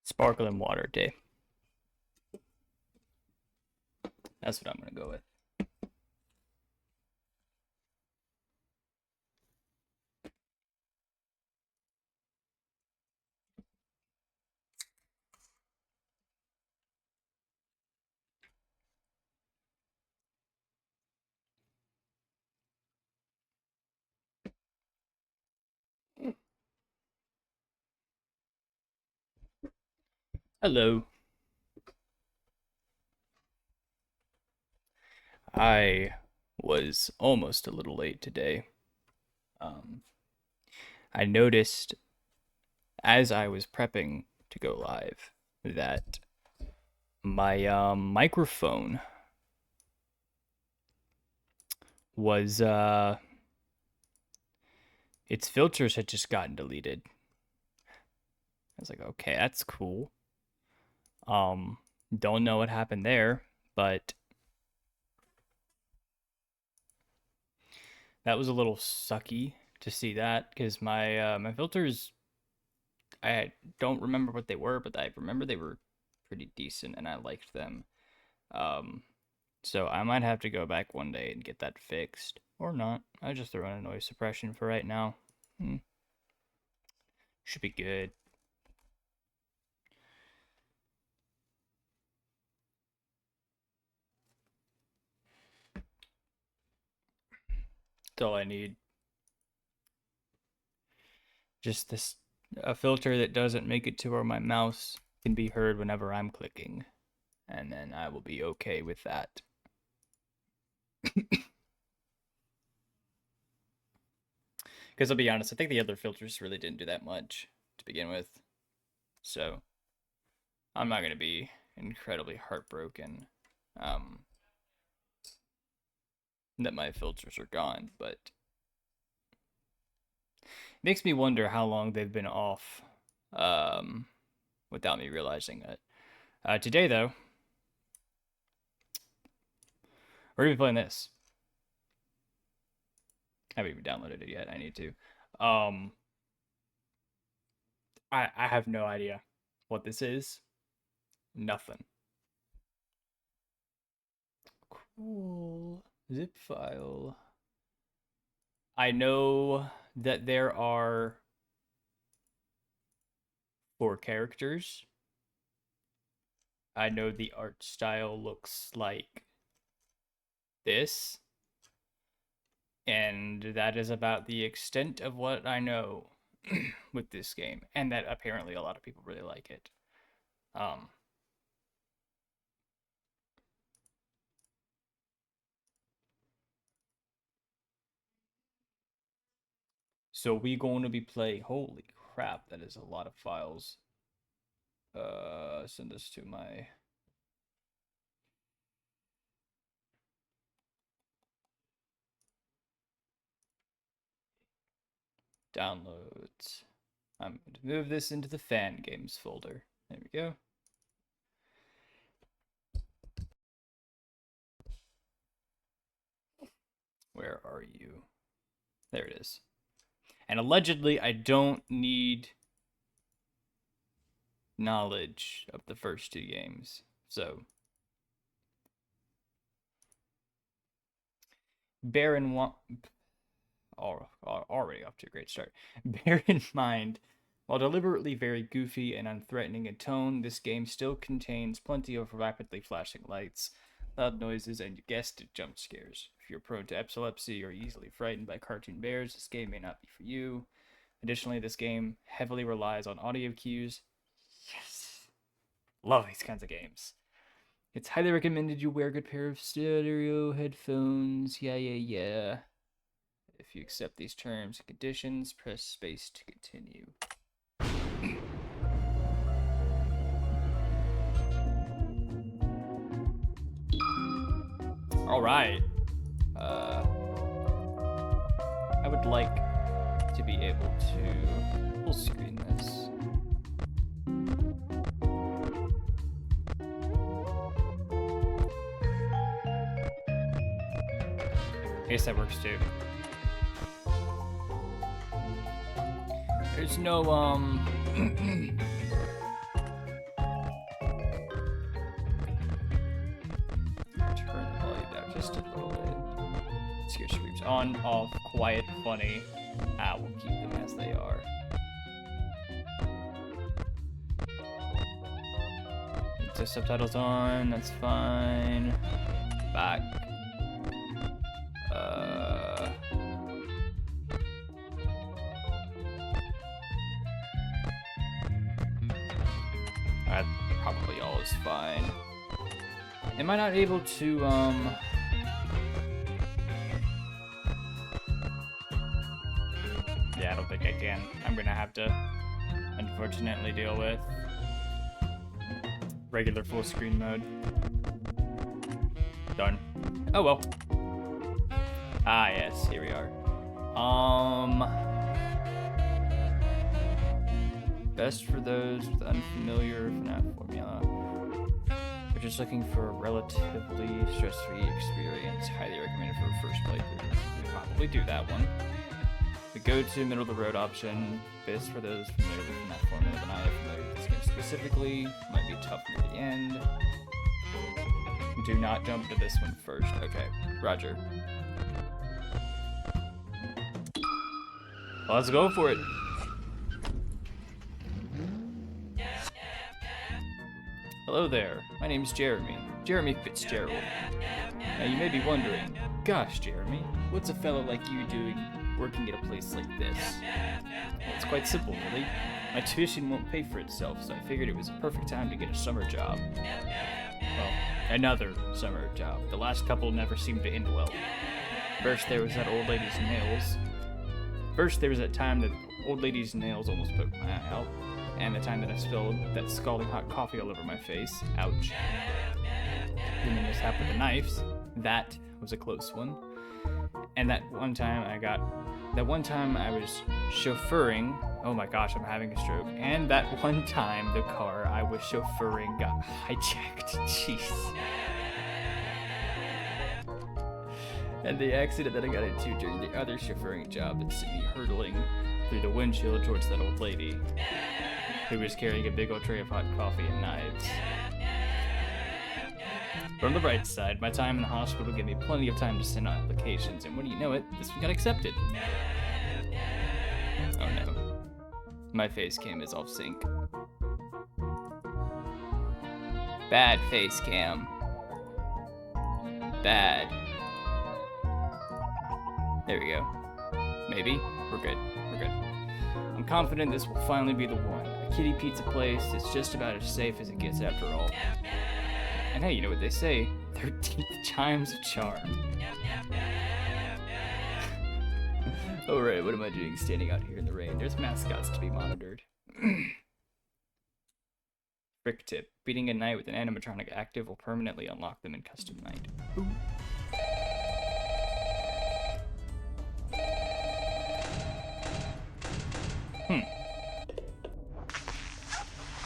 Sparkling water day. That's what I'm gonna go with. Hello. I was almost a little late today. Um, I noticed as I was prepping to go live that my microphone was its filters had just gotten deleted. I was like, okay, that's cool. Um, don't know what happened there, but that was a little sucky to see that because my filters, I don't remember what they were, but I remember they were pretty decent and I liked them. Um, so I might have to go back one day and get that fixed, or not. I just throw in a noise suppression for right now. Should be good. That's all I need. Just this a filter that doesn't make it to where my mouse can be heard whenever I'm clicking, and then I will be okay with that. Because I'll be honest, I think the other filters really didn't do that much to begin with. So I'm not going to be incredibly heartbroken that my filters are gone, but it makes me wonder how long they've been off without me realizing it. Today, though, we're going to be playing this. I haven't even downloaded it yet. I need to. I have no idea what this is. Nothing. Cool. Zip file. I know that there are 4 characters. I know the art style looks like this. And that is about the extent of what I know with this game. And that apparently a lot of people really like it. So we going to be playing. Holy crap, that is a lot of files. Send this to my downloads. I'm going to move this into the fan games folder. There we go. Where are you? There it is. And allegedly, I don't need knowledge of the first 2 games. So, bear in already off to a great start. Bear in mind, while deliberately very goofy and unthreatening in tone, this game still contains plenty of rapidly flashing lights, loud noises, and, you guessed it, jump scares. If you're prone to epilepsy or easily frightened by cartoon bears, this game may not be for you. Additionally, this game heavily relies on audio cues. Yes! Love these kinds of games. It's highly recommended you wear a good pair of stereo headphones. Yeah. If you accept these terms and conditions, press space to continue. All right. I would like to be able to full screen this. I guess that works too. There's no just a little bit. Scare screams. On, off, quiet, funny. We'll keep them as they are. So subtitles on, that's fine. Back. That probably all is fine. Am I not able to, yeah, I don't think I can. I'm gonna have to, unfortunately, deal with regular full screen mode. Done. Oh well. Ah, yes, here we are. Best for those with unfamiliar FNAF formula. We're just looking for a relatively stress-free experience. Highly recommended for a first playthrough. We'll probably do that one. The go-to middle-of-the-road option. Best for those familiar with FNAF formula, but not familiar with this game specifically. Might be tough near the end. Do not jump to this one first. Okay, roger. Let's go for it. Hello there, my name's Jeremy. Jeremy Fitzgerald. Now you may be wondering, gosh Jeremy, what's a fellow like you doing working at a place like this? Well, it's quite simple really. My tuition won't pay for itself, so I figured it was a perfect time to get a summer job. Well, another summer job. The last couple never seemed to end well. First there was that old lady's nails. First there was that time that old lady's nails almost poked my eye out. And the time that I spilled that scalding hot coffee all over my face. Ouch. Then the mishap with the knives. That was a close one. And that one time I was chauffeuring. Oh my gosh, I'm having a stroke. And that one time the car I was chauffeuring got hijacked. Jeez. And the accident that I got into during the other chauffeuring job that sent me hurtling through the windshield towards that old lady who was carrying a big old tray of hot coffee and knives. From the bright side, my time in the hospital gave me plenty of time to send out applications, and when you know it, this one got accepted. Oh no. My face cam is off sync. Bad face cam. Bad. There we go. Maybe. We're good. We're good. I'm confident this will finally be the one. A kitty pizza place is just about as safe as it gets after all. And hey, you know what they say? 13th chime's a charm. Alright, what am I doing standing out here in the rain? There's mascots to be monitored. Frick tip. Beating a night with an animatronic active will permanently unlock them in custom night. Ooh.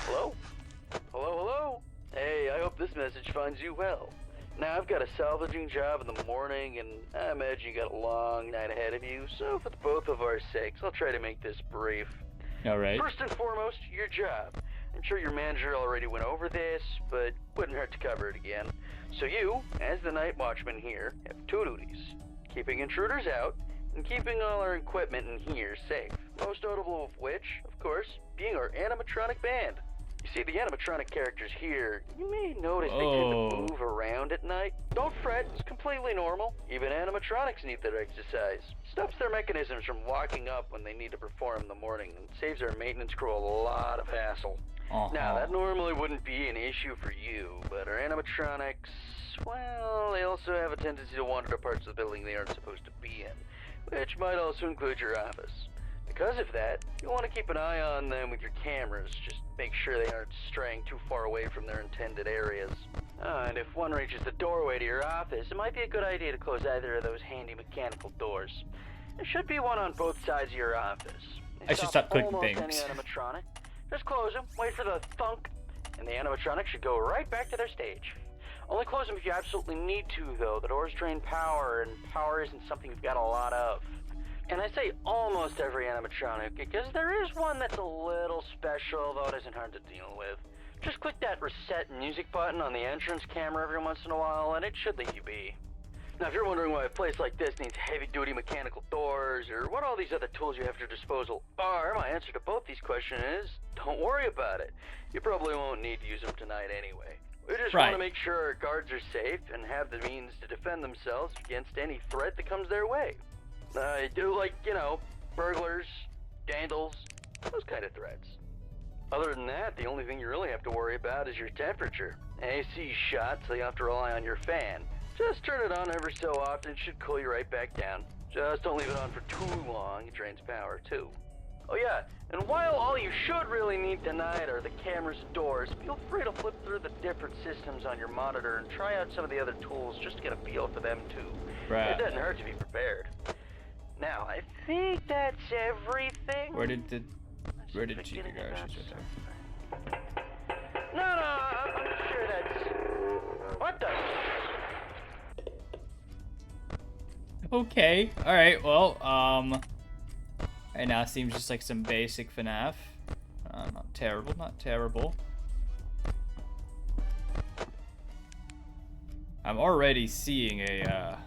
Hello? Hello, hello? Hey, I hope this message finds you well. Now, I've got a salvaging job in the morning, and I imagine you got a long night ahead of you, so for the both of our sakes, I'll try to make this brief. Alright. First and foremost, your job. I'm sure your manager already went over this, but wouldn't hurt to cover it again. So you, as the night watchman here, have two duties. Keeping intruders out, and keeping all our equipment in here safe. Most notable of which, of course, being our animatronic band. You see, the animatronic characters here, you may notice they tend to move around at night. Don't fret, it's completely normal. Even animatronics need their exercise. Stops their mechanisms from locking up when they need to perform in the morning, and saves our maintenance crew a lot of hassle. Now, that normally wouldn't be an issue for you, but our animatronics, well, they also have a tendency to wander to parts of the building they aren't supposed to be in, which might also include your office. Because of that, you'll want to keep an eye on them with your cameras, just make sure they aren't straying too far away from their intended areas. And if one reaches the doorway to your office, it might be a good idea to close either of those handy mechanical doors. There should be one on both sides of your office. I should stop clicking things. Any animatronic, just close them, wait for the thunk, and the animatronic should go right back to their stage. Only close them if you absolutely need to, though. The doors drain power, and power isn't something you've got a lot of. And I say almost every animatronic, because there is one that's a little special, though it isn't hard to deal with. Just click that reset music button on the entrance camera every once in a while, and it should let you be. Now, if you're wondering why a place like this needs heavy-duty mechanical doors, or what all these other tools you have at your disposal are, my answer to both these questions is, don't worry about it. You probably won't need to use them tonight anyway. We just want to make sure our guards are safe and have the means to defend themselves against any threat that comes their way. Like, you know, burglars, vandals, those kind of threats. Other than that, the only thing you really have to worry about is your temperature. AC's shot, so you have to rely on your fan. Just turn it on every so often, it should cool you right back down. Just don't leave it on for too long, it drains power too. Oh yeah, and while all you should really need tonight are the cameras and doors, feel free to flip through the different systems on your monitor and try out some of the other tools just to get a feel for them too. Right. It doesn't hurt to be prepared. Now, I think that's everything. Where did Chica go? She's right there. No, I'm sure that's... What the... Okay, alright, well, right now seems just like some basic FNAF. Not terrible, not terrible. I'm already seeing a,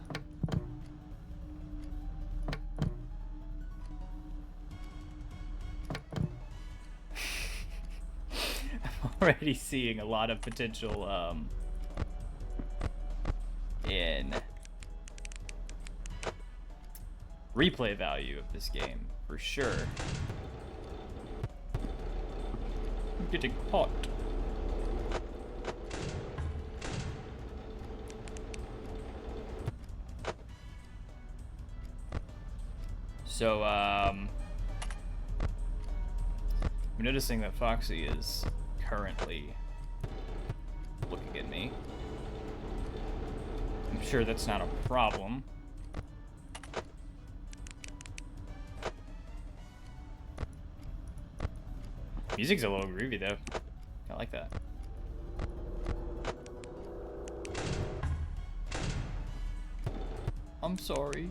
I'm already seeing a lot of potential, in replay value of this game, for sure. I'm getting hot. So, I'm noticing that Foxy is currently looking at me. I'm sure that's not a problem. Music's a little groovy though. I like that. I'm sorry.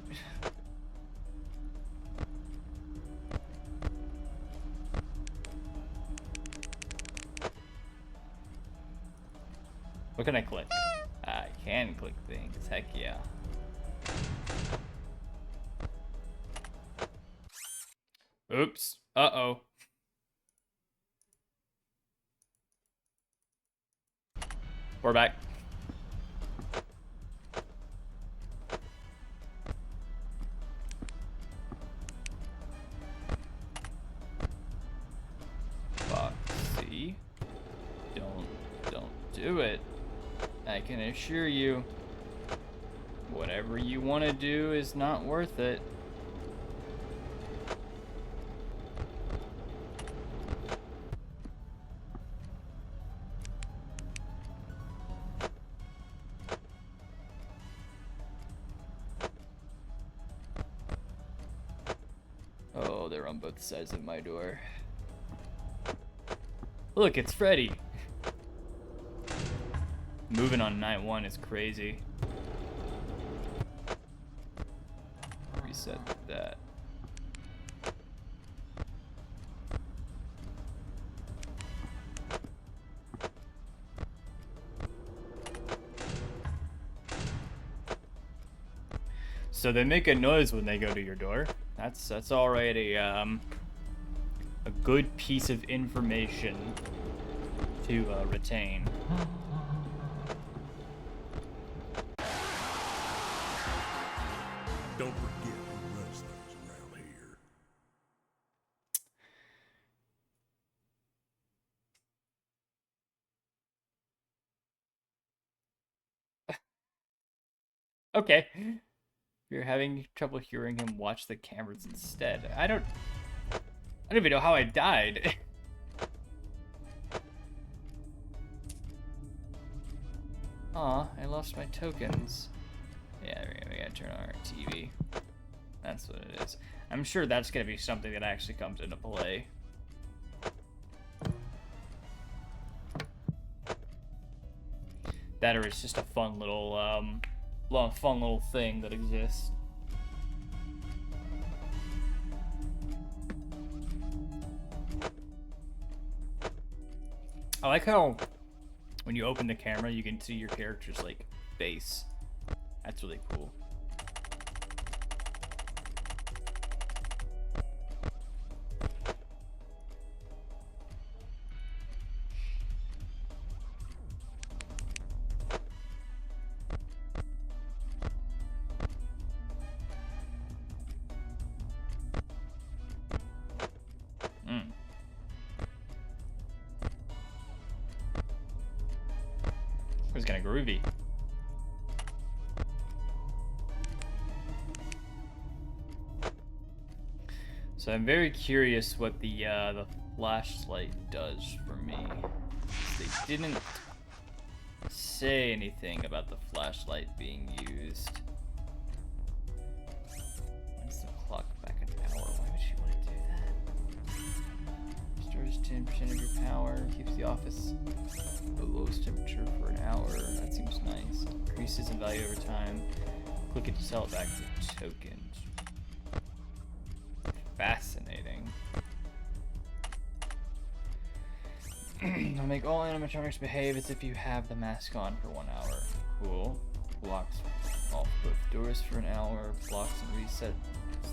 What can I click? I can click things. Heck yeah. Oops. Uh-oh. We're back. Foxy. Don't do it. I can assure you, whatever you want to do is not worth it. Oh, they're on both sides of my door. Look, it's Freddy. Moving on night one is crazy. Reset that. So they make a noise when they go to your door. That's already a good piece of information to retain. Don't forget who runs things around here. Okay. If you're having trouble hearing him, watch the cameras instead. I don't even know how I died. Aw, I lost my tokens. Yeah, we gotta turn on our TV. That's what it is. I'm sure that's gonna be something that actually comes into play. That or it's just a fun little thing that exists. I like how when you open the camera, you can see your character's like face. That's really cool. It was kind of groovy. So I'm very curious what the flashlight does for me. They didn't say anything about the flashlight being used. When's the clock back an hour? Why would you want to do that? Restores 10% of your power, keeps the office the lowest temperature for an hour. That seems nice. Increases in value over time. Click it to sell it back for tokens. Fascinating. I'll make all animatronics behave as if you have the mask on for 1 hour. Cool. Blocks off both doors for an hour. Blocks and resets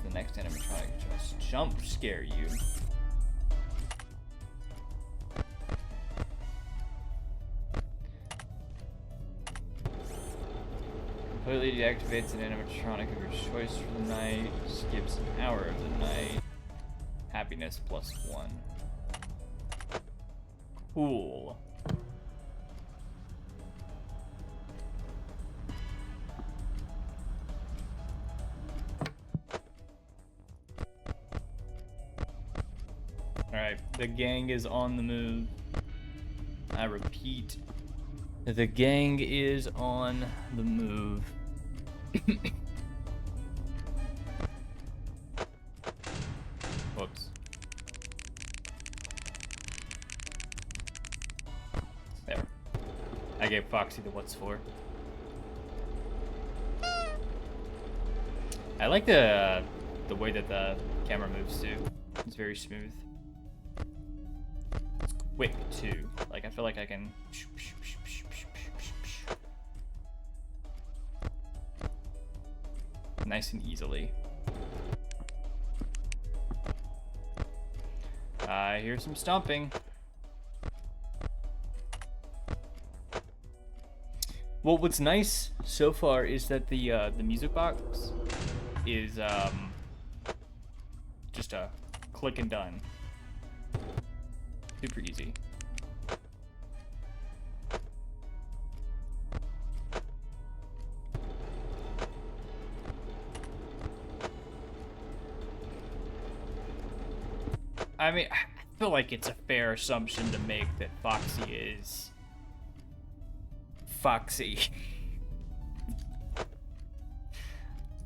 the next animatronic just jump scare you. Completely deactivates an animatronic of your choice for the night. Skips an hour of the night. Happiness +1. Cool. Alright, the gang is on the move. I repeat, the gang is on the move. Whoops. There. I gave Foxy the what's for. I like the way that the camera moves too. It's very smooth. It's quick too. Like I feel like I can. Nice and easily. I hear some stomping. Well, what's nice so far is that the music box is just a click and done. Super easy. I mean, I feel like it's a fair assumption to make that Foxy is Foxy.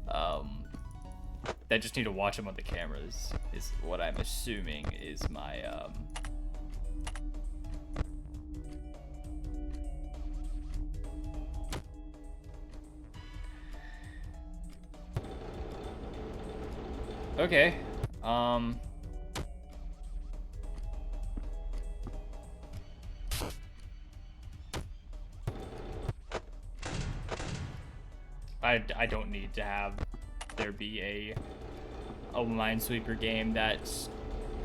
I just need to watch him on the cameras is what I'm assuming is my Okay. I don't need to have there be a Minesweeper game that's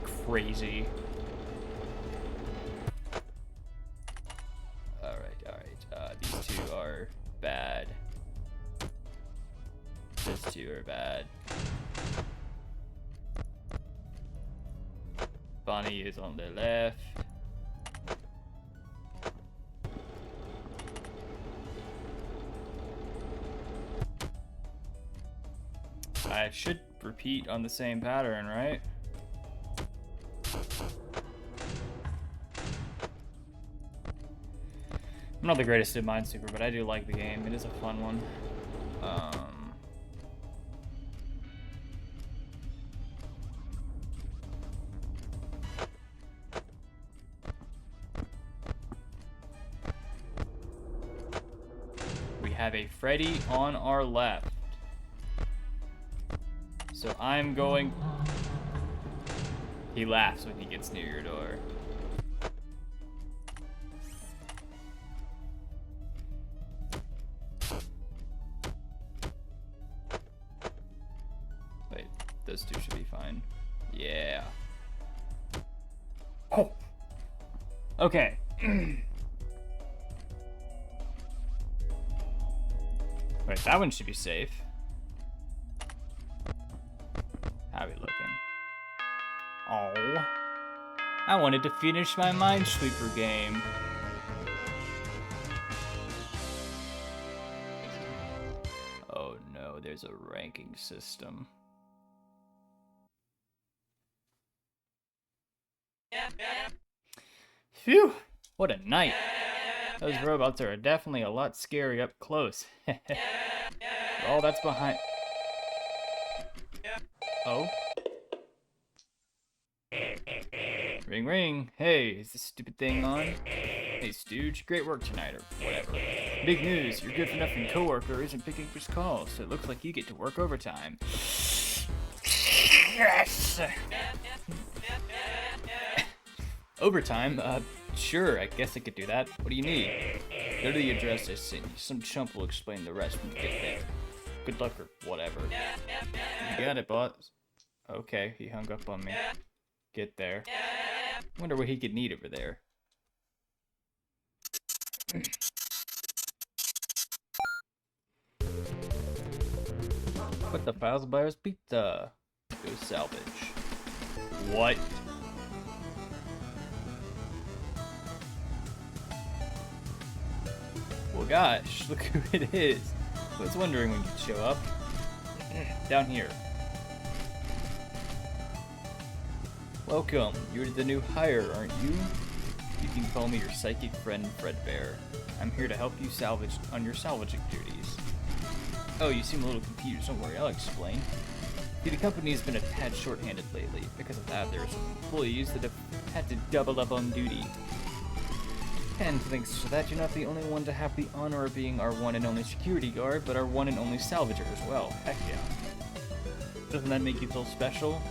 crazy. Alright. These two are bad. Those two are bad. Bonnie is on the left. I should repeat on the same pattern, right? I'm not the greatest at Minesweeper, but I do like the game. It is a fun one. We have a Freddy on our left. So I'm going... He laughs when he gets near your door. those two should be fine. Yeah. Oh. Okay. Wait, that one should be safe. How are we looking? Oh. I wanted to finish my Minesweeper game. Oh no, there's a ranking system. Phew! What a night. Those robots are definitely a lot scary up close. Oh, that's behind... Oh? Ring ring. Hey, is this stupid thing on? Hey Stooge, great work tonight, or whatever. Big news, your good for nothing coworker isn't picking up his calls, so it looks like you get to work overtime. Yes! Overtime? Sure, I guess I could do that. What do you need? Go to the address I sent you. Some chump will explain the rest when you get there. Good luck or whatever. You got it, boss. Okay, he hung up on me. Get there. Wonder what he could need over there. Put the files buyer's pizza. Go salvage. What? Well, gosh, look who it is. I was wondering when you'd show up. Down here. Welcome. You're the new hire, aren't you? You can call me your psychic friend, Frickbears. I'm here to help you salvage on your salvaging duties. Oh, you seem a little confused. Don't worry, I'll explain. See, the company has been a tad short-handed lately. Because of that, there are some employees that have had to double up on duty. And thanks to that, you're not the only one to have the honor of being our one and only security guard, but our one and only salvager as well. Heck yeah. Doesn't that make you feel special?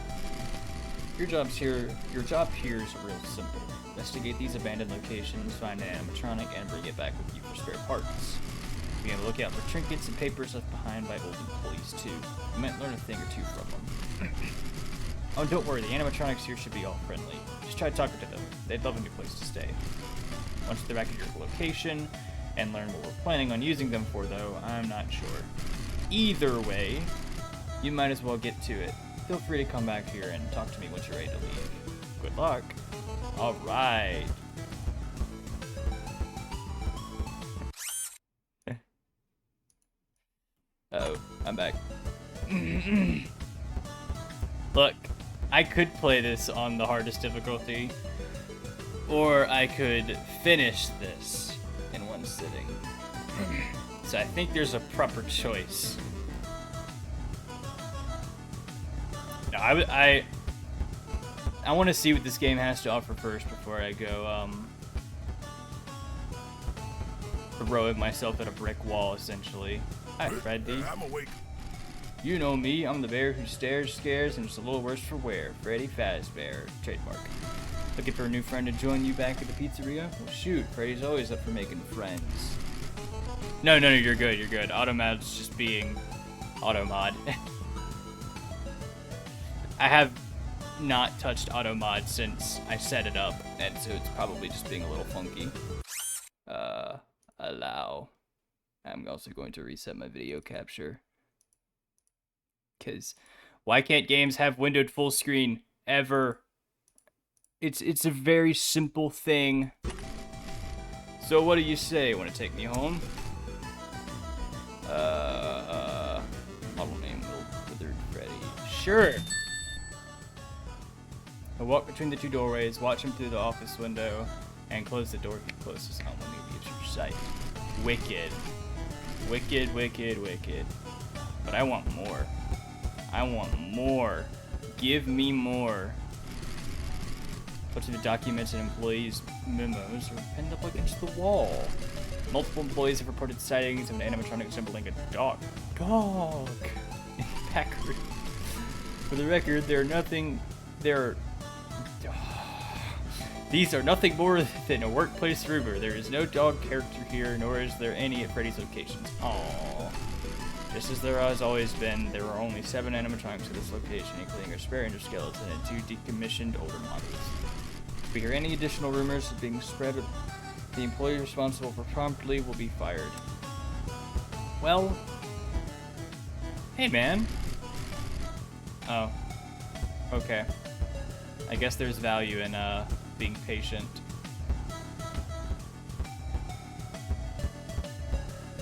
Your job here is real simple. Investigate these abandoned locations, find an animatronic, and bring it back with you for spare parts. Be on the lookout for trinkets and papers left behind by old employees too. You might learn a thing or two from them. Oh, don't worry, the animatronics here should be all friendly. Just try talking to them. They'd love a new place to stay. Once they're back at your location, and learn what we're planning on using them for though, I'm not sure. Either way, you might as well get to it. Feel free to come back here and talk to me once you're ready to leave. Good luck. Alright. Uh-oh, I'm back. Look, I could play this on the hardest difficulty, or I could finish this in one sitting. So I think there's a proper choice. No, I want to see what this game has to offer first before I go throwing myself at a brick wall, essentially. Hi, Freddy. I'm awake. You know me, I'm the bear who stares, scares, and is a little worse for wear. Freddy Fazbear, trademark. Looking for a new friend to join you back at the pizzeria? Well, shoot, Freddy's always up for making friends. No, you're good, you're good. Automod's just being Automod. I have not touched Automod since I set it up, and so it's probably just being a little funky. Allow. I'm also going to reset my video capture. Because why can't games have windowed full screen ever? It's a very simple thing. So what do you say? Want to take me home? Model name Withered Freddy. Sure. I walk between the two doorways, watch him through the office window, and close the door closest on when he leaves your sight. Wicked. Wicked, wicked, wicked. But I want more. I want more. Give me more. Much of the documents and employees' memos are pinned up against the wall. Multiple employees have reported sightings of an animatronic resembling a dog. Dog! In the back room. For the record, these are nothing more than a workplace rumor. There is no dog character here, nor is there any at Freddy's locations. Aww. Just as there has always been, there are only 7 animatronics at this location, including our spare endoskeleton and 2 decommissioned older models. If we hear any additional rumors being spread, the employee responsible for promptly will be fired. Well, hey man. Oh, okay. I guess there's value in being patient.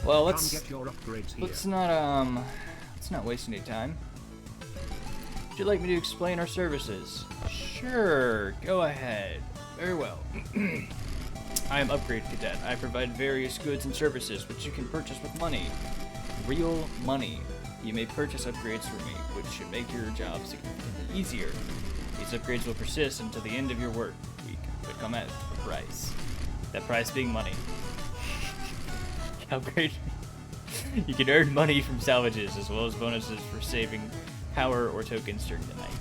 Well, let's get your upgrades here. let's not waste any time. Would you like me to explain our services? Sure, go ahead. Very well. I am Upgrade Cadet. I provide various goods and services which you can purchase with money. Real money. You may purchase upgrades from me, which should make your job significantly easier. These upgrades will persist until the end of your work week, but come at a price. That price being money. Upgrade. You can earn money from salvages, as well as bonuses for saving power or tokens during the night.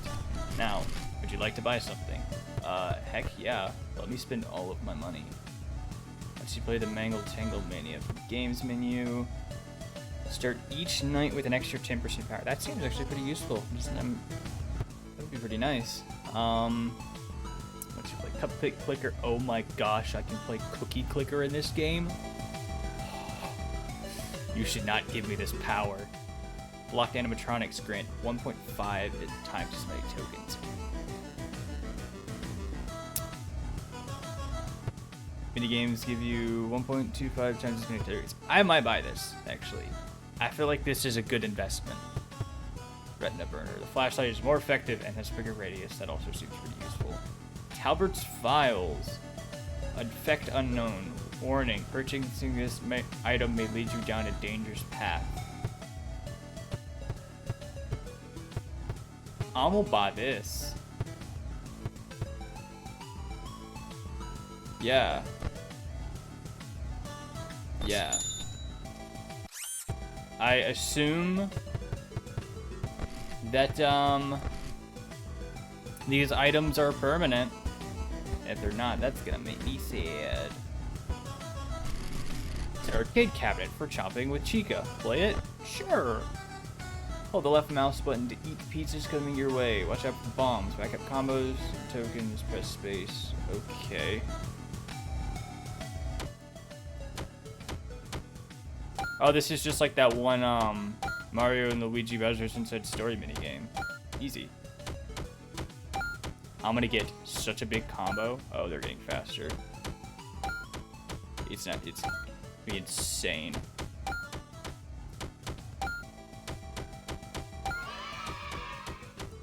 Now, would you like to buy something? Heck yeah. Let me spend all of my money. Once you play the Mangle Tangle Mania from the games menu, start each night with an extra 10% power. That seems actually pretty useful. That would be pretty nice. Once you play Cupcake Clicker, oh my gosh, I can play Cookie Clicker in this game. You should not give me this power. Blocked animatronics grant 1.5 times as many tokens. Minigames give you 1.25 times as many tokens. I might buy this, actually. I feel like this is a good investment. Retina Burner. The flashlight is more effective and has bigger radius. That also seems pretty useful. Talbert's Files. Effect unknown. Warning, purchasing this item may lead you down a dangerous path. I'm gonna buy this. Yeah. Yeah. I assume that, these items are permanent. If they're not, that's gonna make me sad. It's an arcade cabinet for chopping with Chica. Play it? Sure. Hold the left mouse button to eat the pizzas coming your way. Watch out for bombs. Backup combos, tokens, press space. Okay. Oh, this is just like that one, Mario and Luigi Bowser's Inside Story minigame. Easy. I'm gonna get such a big combo. Oh, they're getting faster. It's gonna be insane.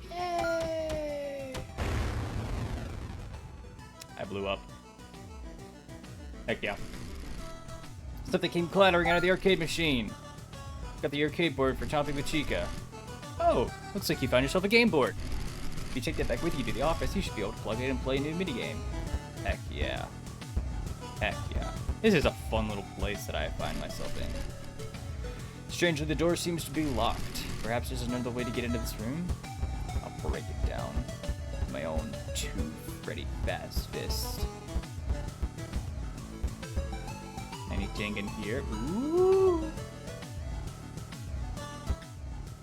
Yay! I blew up. Heck yeah. Stuff that came clattering out of the arcade machine. Got the arcade board for chopping with Chica. Oh, looks like you found yourself a game board. If you take that back with you to the office, you should be able to plug it and play a new minigame. Heck yeah. Heck yeah. This is a fun little place that I find myself in. Strangely, the door seems to be locked. Perhaps there's another way to get into this room? I'll break it down with my own two Freddy Fast Fist. Anything in here? Ooh!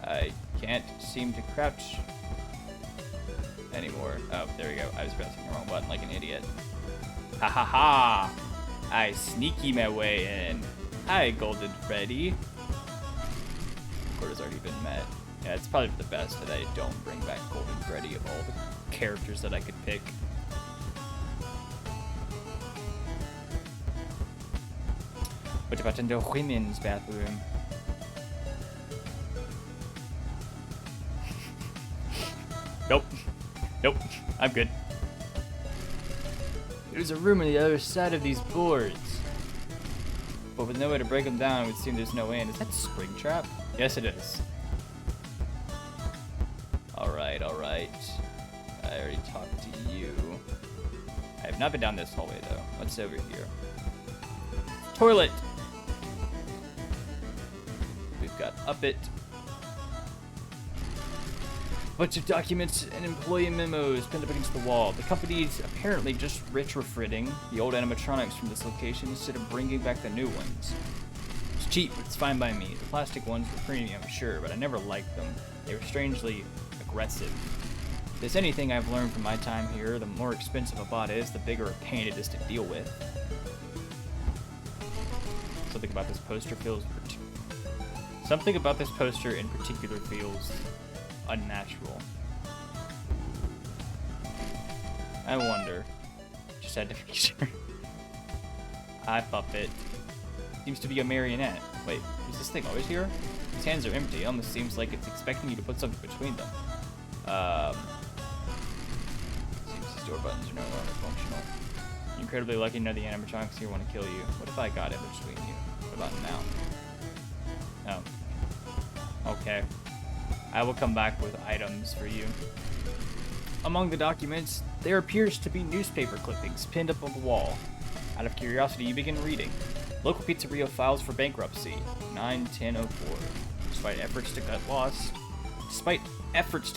I can't seem to crouch anymore. Oh, there we go. I was pressing the wrong button like an idiot. Ha ha ha! I sneaky my way in. Hi, Golden Freddy. Quota's already been met. Yeah, it's probably for the best that I don't bring back Golden Freddy of all the characters that I could pick. What about in the women's bathroom? Nope. Nope. I'm good. There's a room on the other side of these boards. But with no way to break them down, it would seem there's no end. Is that Springtrap? Yes, it is. Alright, alright. I already talked to you. I have not been down this hallway, though. What's over here? Toilet! We've got Up It. Bunch of documents and employee memos pinned up against the wall. The company's apparently just retrofitting the old animatronics from this location instead of bringing back the new ones. cheap, but it's fine by me. The plastic ones were premium, sure, but I never liked them. They were strangely aggressive. If there's anything I've learned from my time here, the more expensive a bot is, the bigger a pain it is to deal with. Something about this poster feels in particular feels unnatural. I wonder. Just had to be sure. Hi, puppet. Seems to be a marionette. Wait, is this thing always here? His hands are empty. It almost seems like it's expecting you to put something between them. Seems these door buttons are no longer functional. You're incredibly lucky none of the animatronics here want to kill you. What if I got in between you? What about now? Oh. Okay. I will come back with items for you. Among the documents, there appears to be newspaper clippings pinned up on the wall. Out of curiosity, you begin reading. Local pizzeria files for bankruptcy, 9/10/04. Despite efforts to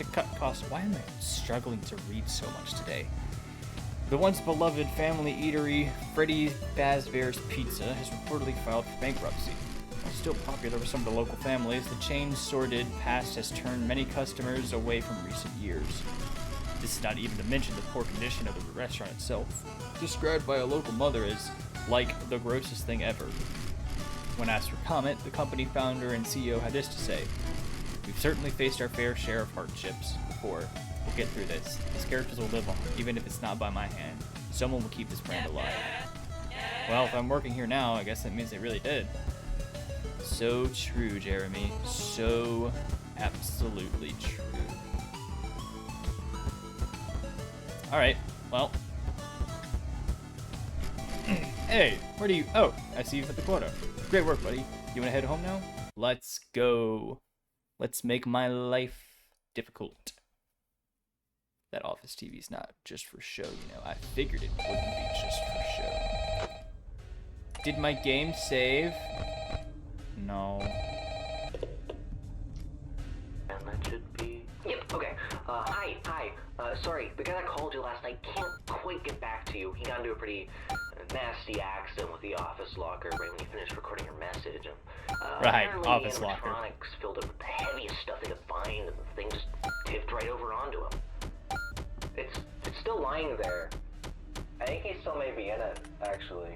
cut costs, why am I struggling to read so much today? The once beloved family eatery, Frickbears Pizza, has reportedly filed for bankruptcy. While still popular with some of the local families, the chain's sordid past has turned many customers away from recent years. This is not even to mention the poor condition of the restaurant itself, described by a local mother as like the grossest thing ever. When asked for comment, the company founder and CEO had this to say: "We've certainly faced our fair share of hardships before. We'll get through this. These characters will live on, even if it's not by my hand. Someone will keep this brand alive." Well, if I'm working here now, I guess that means they really did. So true, Jeremy. So absolutely true. Alright, well. Hey, where do you... Oh, I see you've hit the quota. Great work, buddy. You wanna head home now? Let's go. Let's make my life difficult. That office TV's not just for show, you know. I figured it wouldn't be just for show. Did my game save? No. And that should be... Yep, okay. Hi. Sorry, the guy that called you last night can't quite get back to you. He got into a pretty nasty accident with the office locker right when you finished recording your message. And, right, apparently office the locker. animatronics filled it with the heaviest stuff they could find, and the thing just tipped right over onto him. It's still lying there. I think he still may be in it, actually.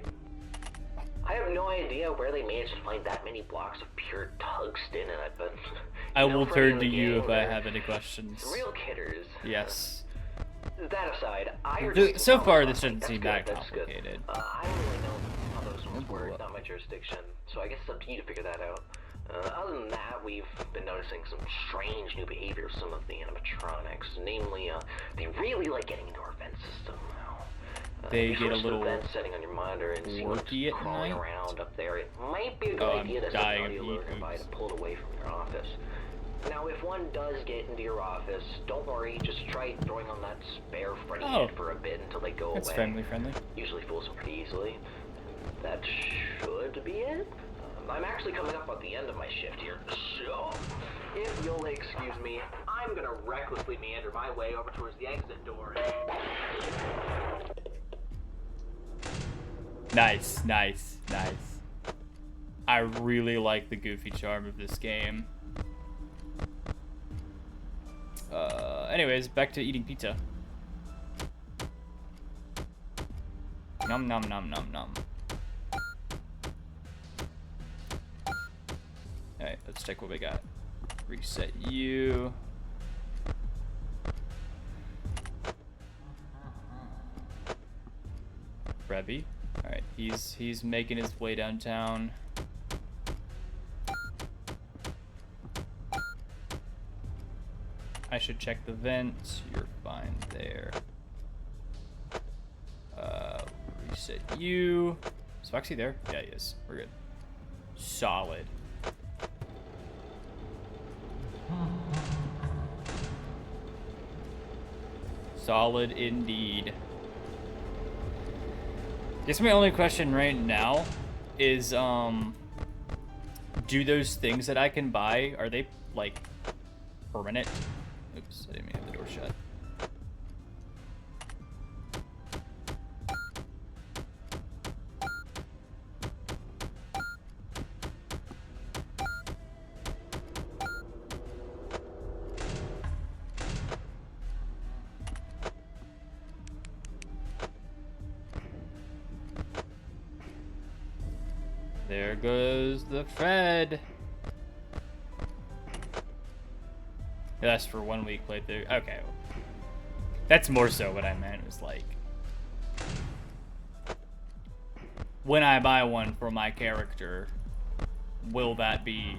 I have no idea where they managed to find that many blocks of pure tungsten in it, but... I will turn to you if I have any questions. Real kidders. Yes. That aside, I heard... So far, this doesn't seem that complicated. I don't really know how those ones work. It's not my jurisdiction, so I guess it's up to you to figure that out. Other than that, we've been noticing some strange new behavior of some of the animatronics. Namely, they really like getting into our vent system. They get a little vent setting on your monitor and see what's quirky at crawling night. around up there. It might be a good idea to set the audio alert invite and pull it away from your office. Now, if one does get into your office, don't worry. Just try throwing on that spare Freddy head for a bit until they go away. That's family friendly. Usually fools them pretty easily. That should be it. I'm actually coming up at the end of my shift here, so if you'll excuse me, I'm gonna recklessly meander my way over towards the exit door. Nice. I really like the goofy charm of this game. Anyways, back to eating pizza. Nom nom nom nom nom. Alright, let's check what we got. Reset you. Rebby. Alright, he's making his way downtown. I should check the vents. You're fine there. Reset you. Is Foxy there? Yeah, he is. We're good. Solid. Solid indeed. Guess my only question right now is, do those things that I can buy, are they, like, permanent? Oops, I didn't mean to have the door shut. There goes the Fred. That's for 1 week playthrough. Okay. That's more so what I meant. It was like, when I buy one for my character, will that be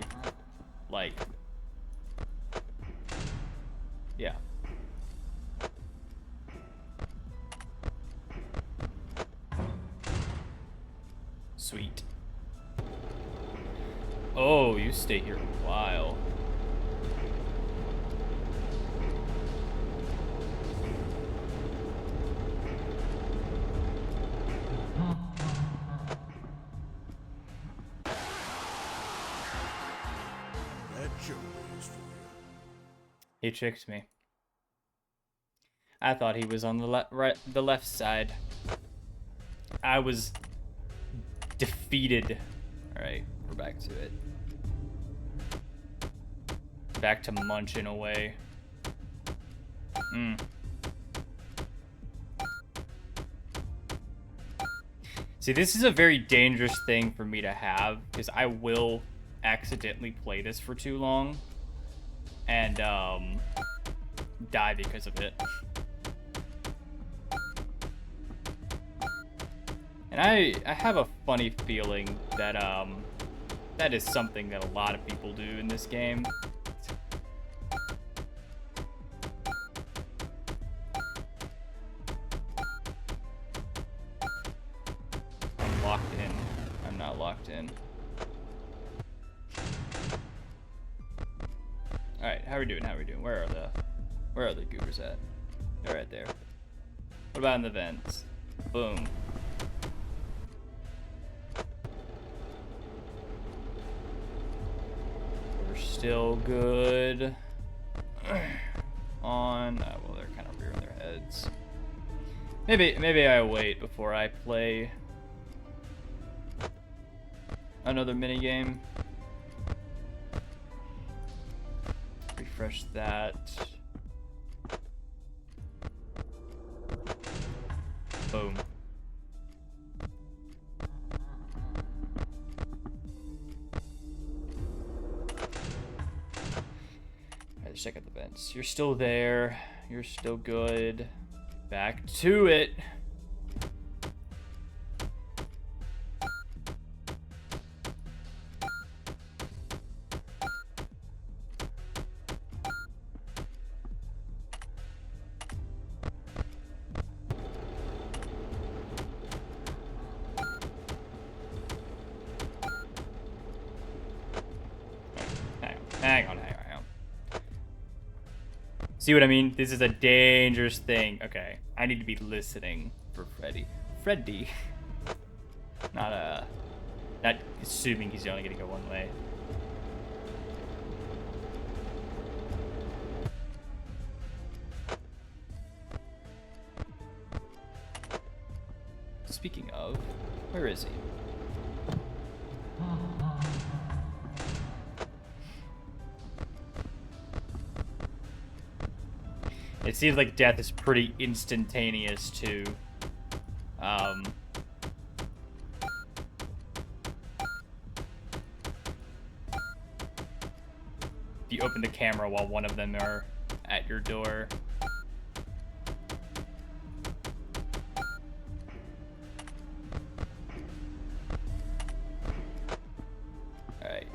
like, yeah. Sweet. Oh, you stay here a while. That joke is for you. He tricked me. I thought he was on the left side. I was defeated. All right, we're back to it. Back to munching away. See, this is a very dangerous thing for me to have, because I will accidentally play this for too long and die because of it. And I have a funny feeling that that is something that a lot of people do in this game. I'm locked in. I'm not locked in. Alright, how are we doing? How are we doing? Where are the goobers at? They're right there. What about in the vents? Boom. We're still good. On well, they're kind of rearing their heads. Maybe I wait before I play another mini game. Refresh that. Boom. Alright, let's check out the vents. You're still there. You're still good. Back to it. Hang on. See what I mean? This is a dangerous thing. Okay, I need to be listening for Freddy. Not assuming he's only gonna go one way. Speaking of, where is he? It seems like death is pretty instantaneous too. If you open the camera while one of them are at your door. Alright.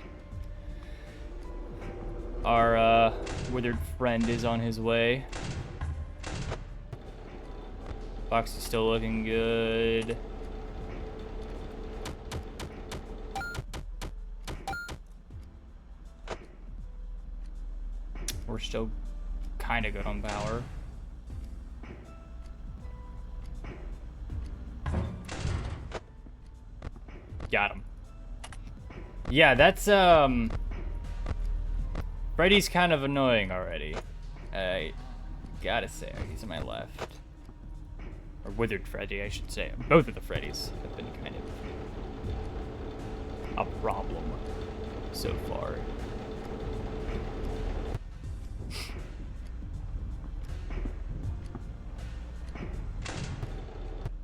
Our withered friend is on his way. Box is still looking good. We're still kind of good on power. Got him. Yeah, that's Freddy's kind of annoying already. I gotta say, he's on my left. Or withered Freddy, I should say. Both of the Freddys have been kind of a problem so far.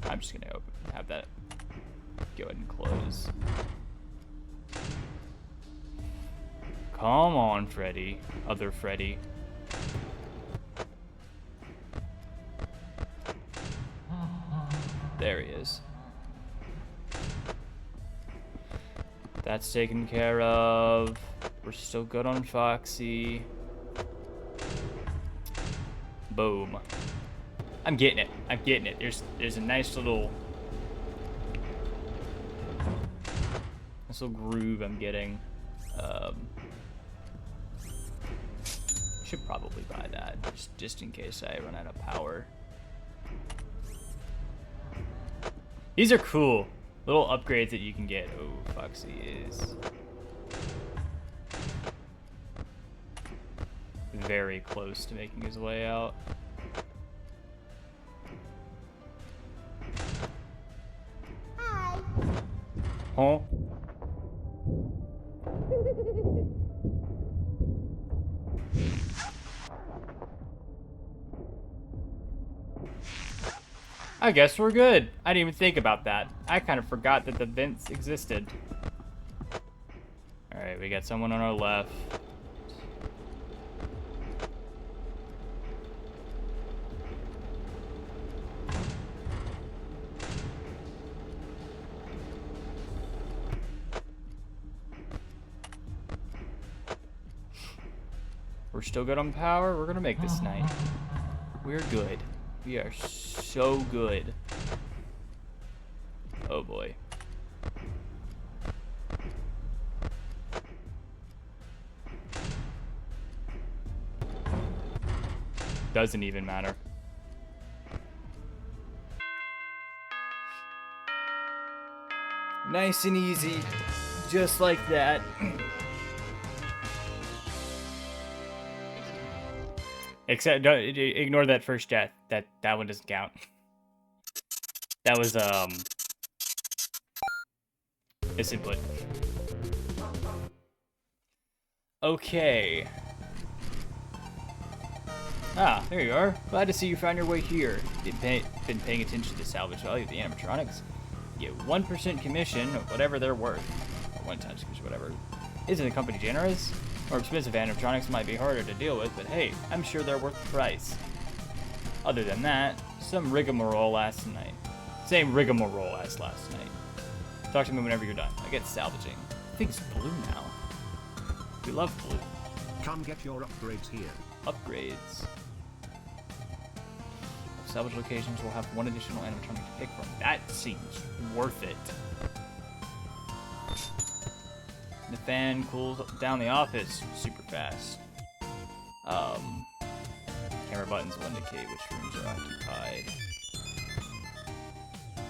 I'm just gonna have that go ahead and close. Come on, Freddy. Other Freddy. There he is. That's taken care of. We're still good on Foxy. Boom. I'm getting it. I'm getting it. There's a nice little groove I'm getting. Should probably buy that just in case I run out of power. These are cool little upgrades that you can get. Oh, Foxy is very close to making his way out. Hi. Huh? I guess we're good. I didn't even think about that. I kind of forgot that the vents existed. Alright, we got someone on our left. We're still good on power. We're gonna make this night. We're good. We are so good. Oh boy. Doesn't even matter. Nice and easy. Just like that. Except, don't ignore that first death. That one doesn't count. That was misinput. Okay. Ah, there you are. Glad to see you found your way here. Been paying attention to the salvage value of the animatronics. Get 1% commission, whatever they're worth. Or 1 times commission, whatever. Isn't the company generous? More expensive animatronics might be harder to deal with, but hey, I'm sure they're worth the price. Other than that, some rigmarole last night. Same rigmarole as last night. Talk to me whenever you're done. I get salvaging. I think it's blue now. We love blue. Come get your upgrades here. Upgrades. Salvage locations will have 1 additional animatronic to pick from. That seems worth it. The fan cools down the office super fast. Camera buttons will indicate which rooms are occupied.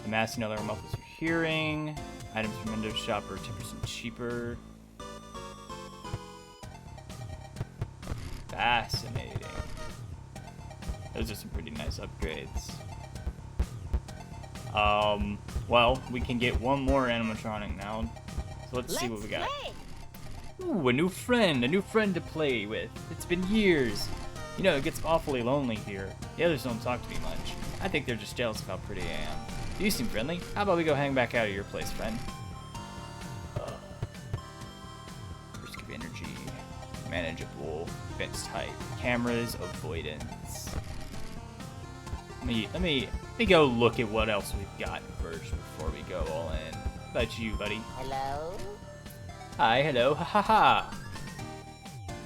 The mask and other muffles your hearing. Items from Windows Shop are 10% cheaper. Fascinating. Those are some pretty nice upgrades. Well, we can get 1 more animatronic now. So let's see what we got. Ooh, a new friend to play with. It's been years. You know, it gets awfully lonely here. The others don't talk to me much. I think they're just jealous of how pretty I am. You seem friendly. How about we go hang back out at your place, friend? Risk of energy. Manageable. Fence type. Cameras. Avoidance. Let me go look at what else we've got first before we go all in. How about you, buddy? Hello? Hi, hello, ha ha ha.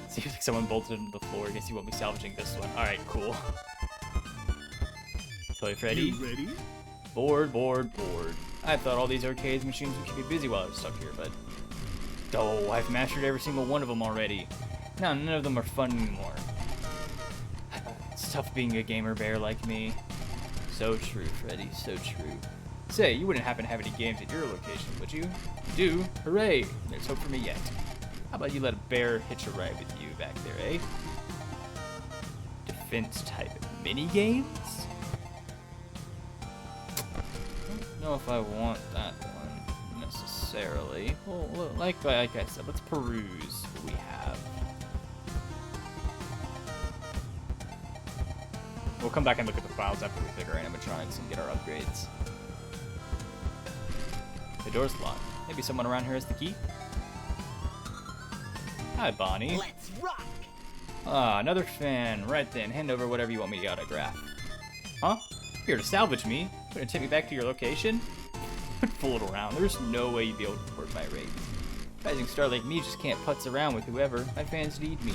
Seems like someone bolted into the floor. I guess you won't be salvaging this one. Alright, cool. Toy Freddy. You ready? Bored. I thought all these arcade machines would keep me busy while I was stuck here, but... Oh, I've mastered every single one of them already. Now none of them are fun anymore. It's tough being a gamer bear like me. So true, Freddy, so true. Say, you wouldn't happen to have any games at your location, would you? You do? Hooray! There's hope for me yet. How about you let a bear hitch a ride with you back there, eh? Defense type mini games? I don't know if I want that one necessarily. Well, like I said, let's peruse what we have. We'll come back and look at the files after we pick our animatronics and get our upgrades. The door's locked. Maybe someone around here has the key? Hi, Bonnie. Let's rock! Ah, another fan. Right then, hand over whatever you want me to autograph. Huh? Here to salvage me? Gonna take me back to your location? Quit fooling around. There's no way you'd be able to afford my rate. Rising star like me just can't putz around with whoever. My fans need me.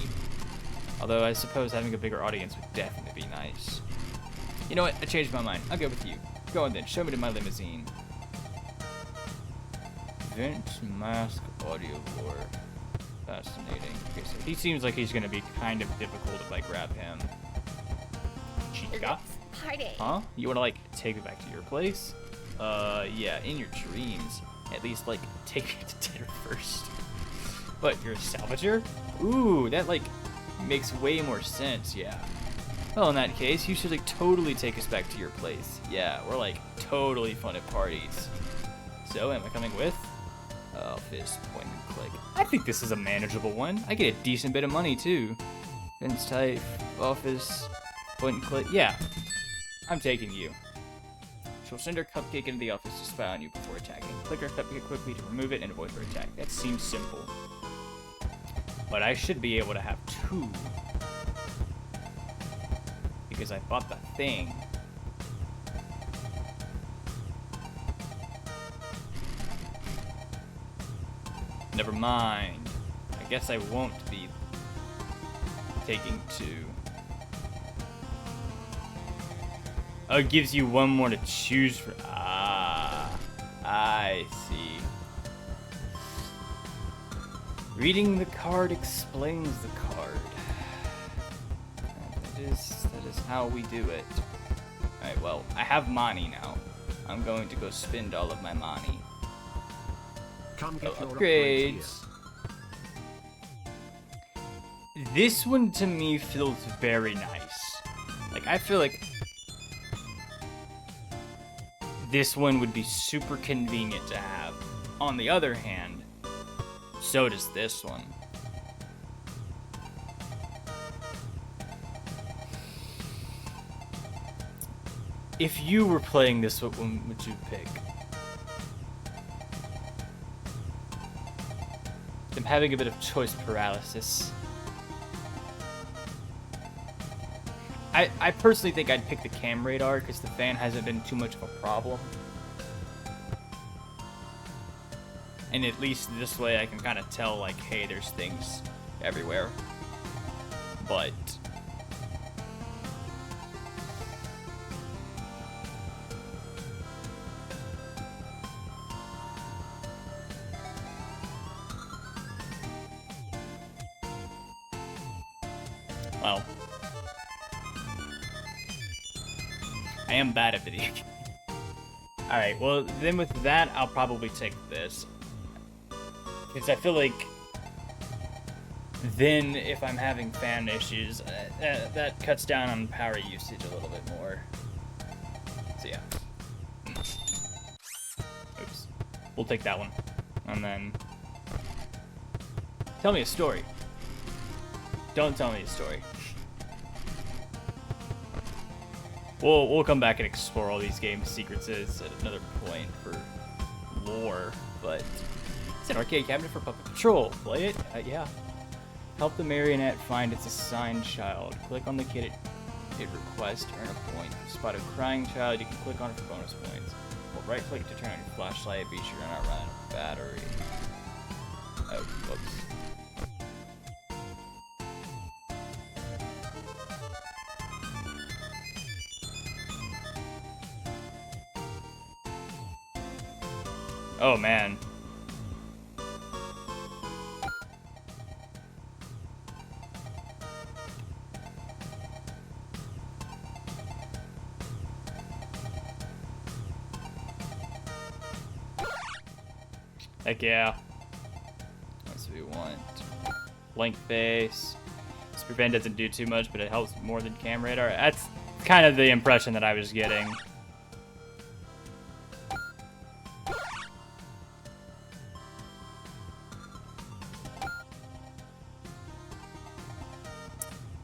Although I suppose having a bigger audience would definitely be nice. You know what? I changed my mind. I'll go with you. Go on then. Show me to my limousine. Vince Mask audio lore. Fascinating. Okay, so he seems like he's gonna be kind of difficult if I grab him. Chica? Let's party. Huh? You wanna, like, take me back to your place? Yeah, in your dreams. At least, like, take me to dinner first. But you're a salvager? Ooh, that, like, makes way more sense, yeah. Well, in that case, you should, like, totally take us back to your place. Yeah, we're, like, totally fun at parties. So, am I coming with? Office, point and click. I think this is a manageable one. I get a decent bit of money, too. Vince type, office, point and click. Yeah, I'm taking you. She'll send her cupcake into the office to spy on you before attacking. Click her cupcake quickly to remove it and avoid her attack. That seems simple. But I should be able to have two. Because I bought the thing. Never mind. I guess I won't be taking two. Oh, it gives you one more to choose from. Ah, I see. Reading the card explains the card. That is how we do it. Alright, well, I have money now. I'm going to go spend all of my money. Come get your Upgrades. This one to me feels very nice. Like, I feel like this one would be super convenient to have. On the other hand, so does this one. If you were playing this, what one would you pick? I'm having a bit of choice paralysis. I personally think I'd pick the cam radar because the fan hasn't been too much of a problem. And at least this way I can kind of tell, like, hey, there's things everywhere. But well, I am bad at video games. Alright, well, then with that, I'll probably take this. Because I feel like then if I'm having fan issues, that cuts down on power usage a little bit more. So yeah. Oops. We'll take that one. And then tell me a story. Don't tell me a story. We'll come back and explore all these game secrets at another point for lore, but it's an arcade cabinet for Puppet Patrol. Play it? Yeah. Help the marionette find its assigned child. Click on the kid it requests to earn a point. If you spot a crying child, you can click on it for bonus points. Hold right click to turn on your flashlight. Be sure to not run out of battery. Oh, whoops. Oh man. Heck yeah. That's what we want. Blank face. This prevent doesn't do too much, but it helps more than cam radar. That's kind of the impression that I was getting.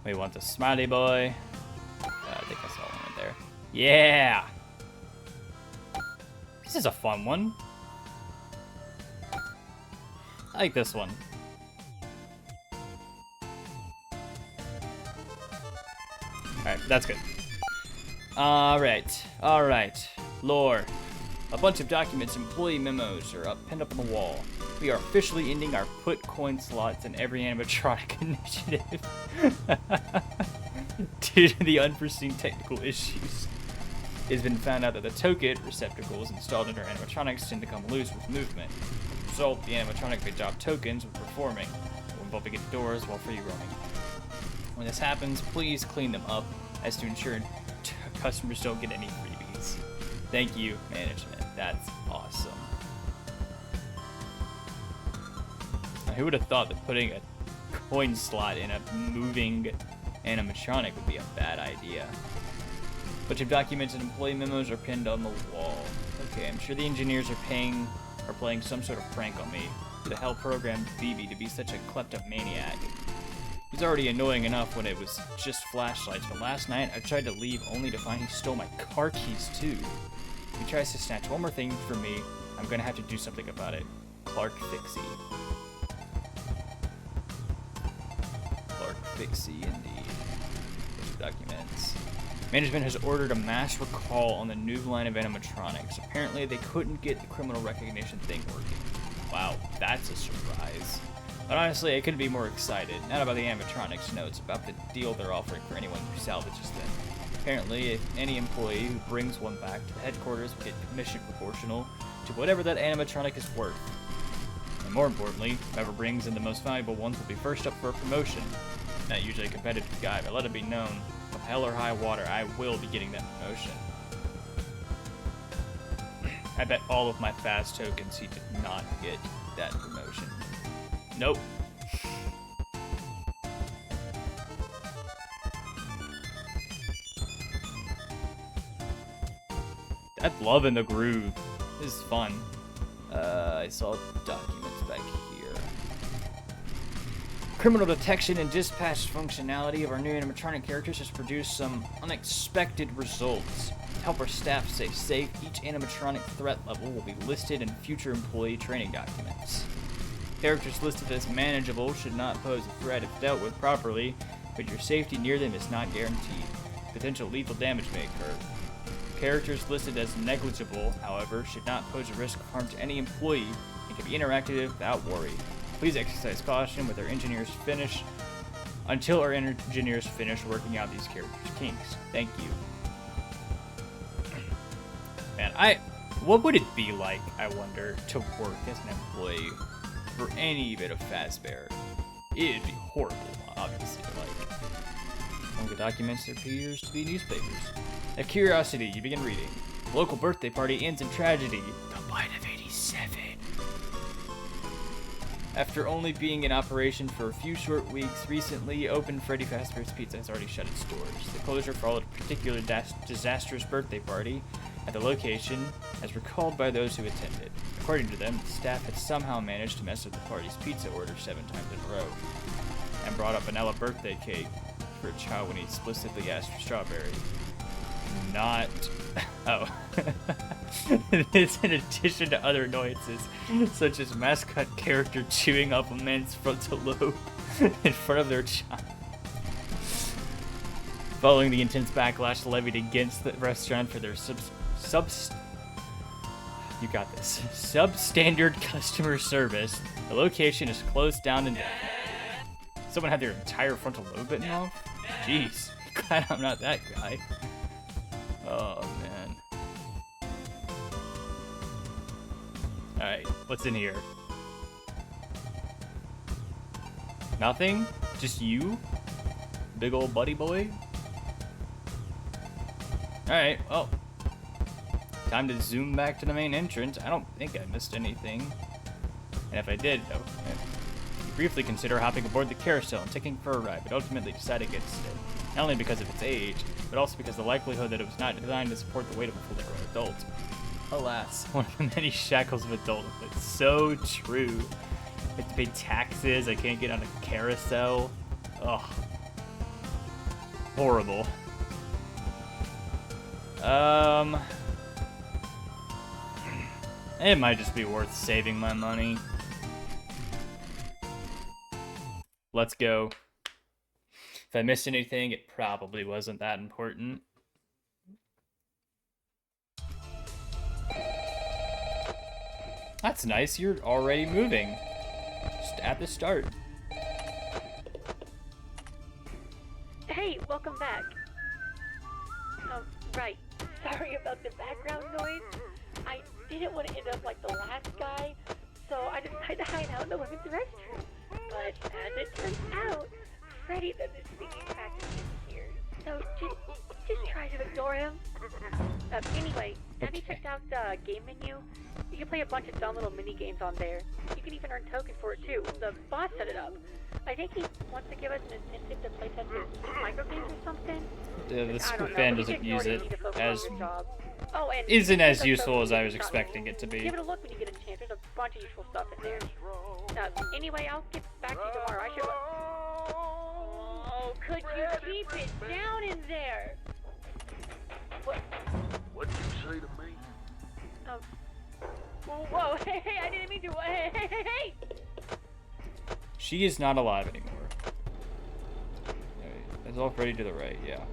We want the smiley boy. I think I saw one right there. Yeah! This is a fun one. I like this one. Alright, that's good. Alright. Lore. A bunch of documents, employee memos are pinned up on the wall. We are officially ending our put coin slots in every animatronic initiative. Due to the unforeseen technical issues. It has been found out that the token receptacles installed in our animatronics tend to come loose with movement. As a result, the animatronic may drop tokens when performing, or bumping into doors while free roaming. When this happens, please clean them up, as to ensure customers don't get any freebies. Thank you, management. That's awesome. Now, who would have thought that putting a coin slot in a moving animatronic would be a bad idea? A bunch of documents and employee memos are pinned on the wall. Okay, I'm sure the engineers are playing some sort of prank on me. Who the hell programmed Phoebe to be such a kleptomaniac? It was already annoying enough when it was just flashlights, but last night I tried to leave only to find he stole my car keys too. If he tries to snatch one more thing from me, I'm gonna have to do something about it. Clark Fixie. Clark Fixie, indeed. Documents. Management has ordered a mass recall on the new line of animatronics. Apparently, they couldn't get the criminal recognition thing working. Wow, that's a surprise. But honestly, I couldn't be more excited. Not about the animatronics, no, it's about the deal they're offering for anyone who salvages them. Apparently, if any employee who brings one back to the headquarters will get commission proportional to whatever that animatronic is worth. And more importantly, whoever brings in the most valuable ones will be first up for a promotion. Not usually a competitive guy, but let it be known, from hell or high water, I will be getting that promotion. I bet all of my fast tokens he did not get that promotion. Nope. That's love in the groove. This is fun. I saw documents back here. Criminal detection and dispatch functionality of our new animatronic characters has produced some unexpected results. To help our staff stay safe, each animatronic threat level will be listed in future employee training documents. Characters listed as manageable should not pose a threat if dealt with properly, but your safety near them is not guaranteed. Potential lethal damage may occur. Characters listed as negligible, however, should not pose a risk of harm to any employee and can be interactive without worry. Please exercise caution with our engineers until our engineers finish working out these characters' kinks. Thank you. Man, what would it be like, I wonder, to work as an employee for any bit of Fazbear? It'd be horrible, obviously. Like, the documents appears to be newspapers. Out of curiosity, you begin reading. Local birthday party ends in tragedy. The bite of 87. After only being in operation for a few short weeks, recently opened Freddy Fazbear's Pizza has already shut its doors. The closure followed a particular disastrous birthday party at the location, as recalled by those who attended. According to them, the staff had somehow managed to mess with the party's pizza order 7 times in a row, and brought up vanilla birthday cake for a child when he explicitly asked for strawberry. Not... Oh. It's in addition to other annoyances, such as mascot character chewing up a man's frontal lobe in front of their child. Following the intense backlash levied against the restaurant for their substandard customer service, the location is closed down and someone had their entire frontal lobe bitten off? Jeez, glad I'm not that guy. Oh, man. Alright, what's in here? Nothing? Just you? Big old buddy boy? Alright, well. Time to zoom back to the main entrance. I don't think I missed anything. And if I did, though, you briefly consider hopping aboard the carousel and taking for a ride, but ultimately decide against it. Not only because of its age, but also because of the likelihood that it was not designed to support the weight of a fully grown adult. Alas, one of the many shackles of adulthood. So true. I have to pay taxes, I can't get on a carousel. Ugh. Horrible. It might just be worth saving my money. Let's go. If I missed anything, it probably wasn't that important. That's nice. You're already moving. Just at the start. Hey, welcome back. Oh, right. Sorry about the background noise. I didn't want to end up like the last guy, so I decided to hide out in the women's restroom. But as it turns out, Freddy does his singing practice in here, so just try to ignore him. Anyway, have you checked out the game menu? You can play a bunch of fun little mini games on there. You can even earn tokens for it too. The boss set it up. I think he wants to give us an incentive to play test his micro games or something. The fan doesn't use it as Oh, and isn't as useful as I was expecting it to be. Give it a look when you get a chance. There's a bunch of useful stuff in there. Anyway, I'll get back to you tomorrow. I should. Oh, could you keep it down in there? What'd you say to me? Whoa, hey, I didn't mean to. Hey! She is not alive anymore. It's all Freddy to the right, yeah.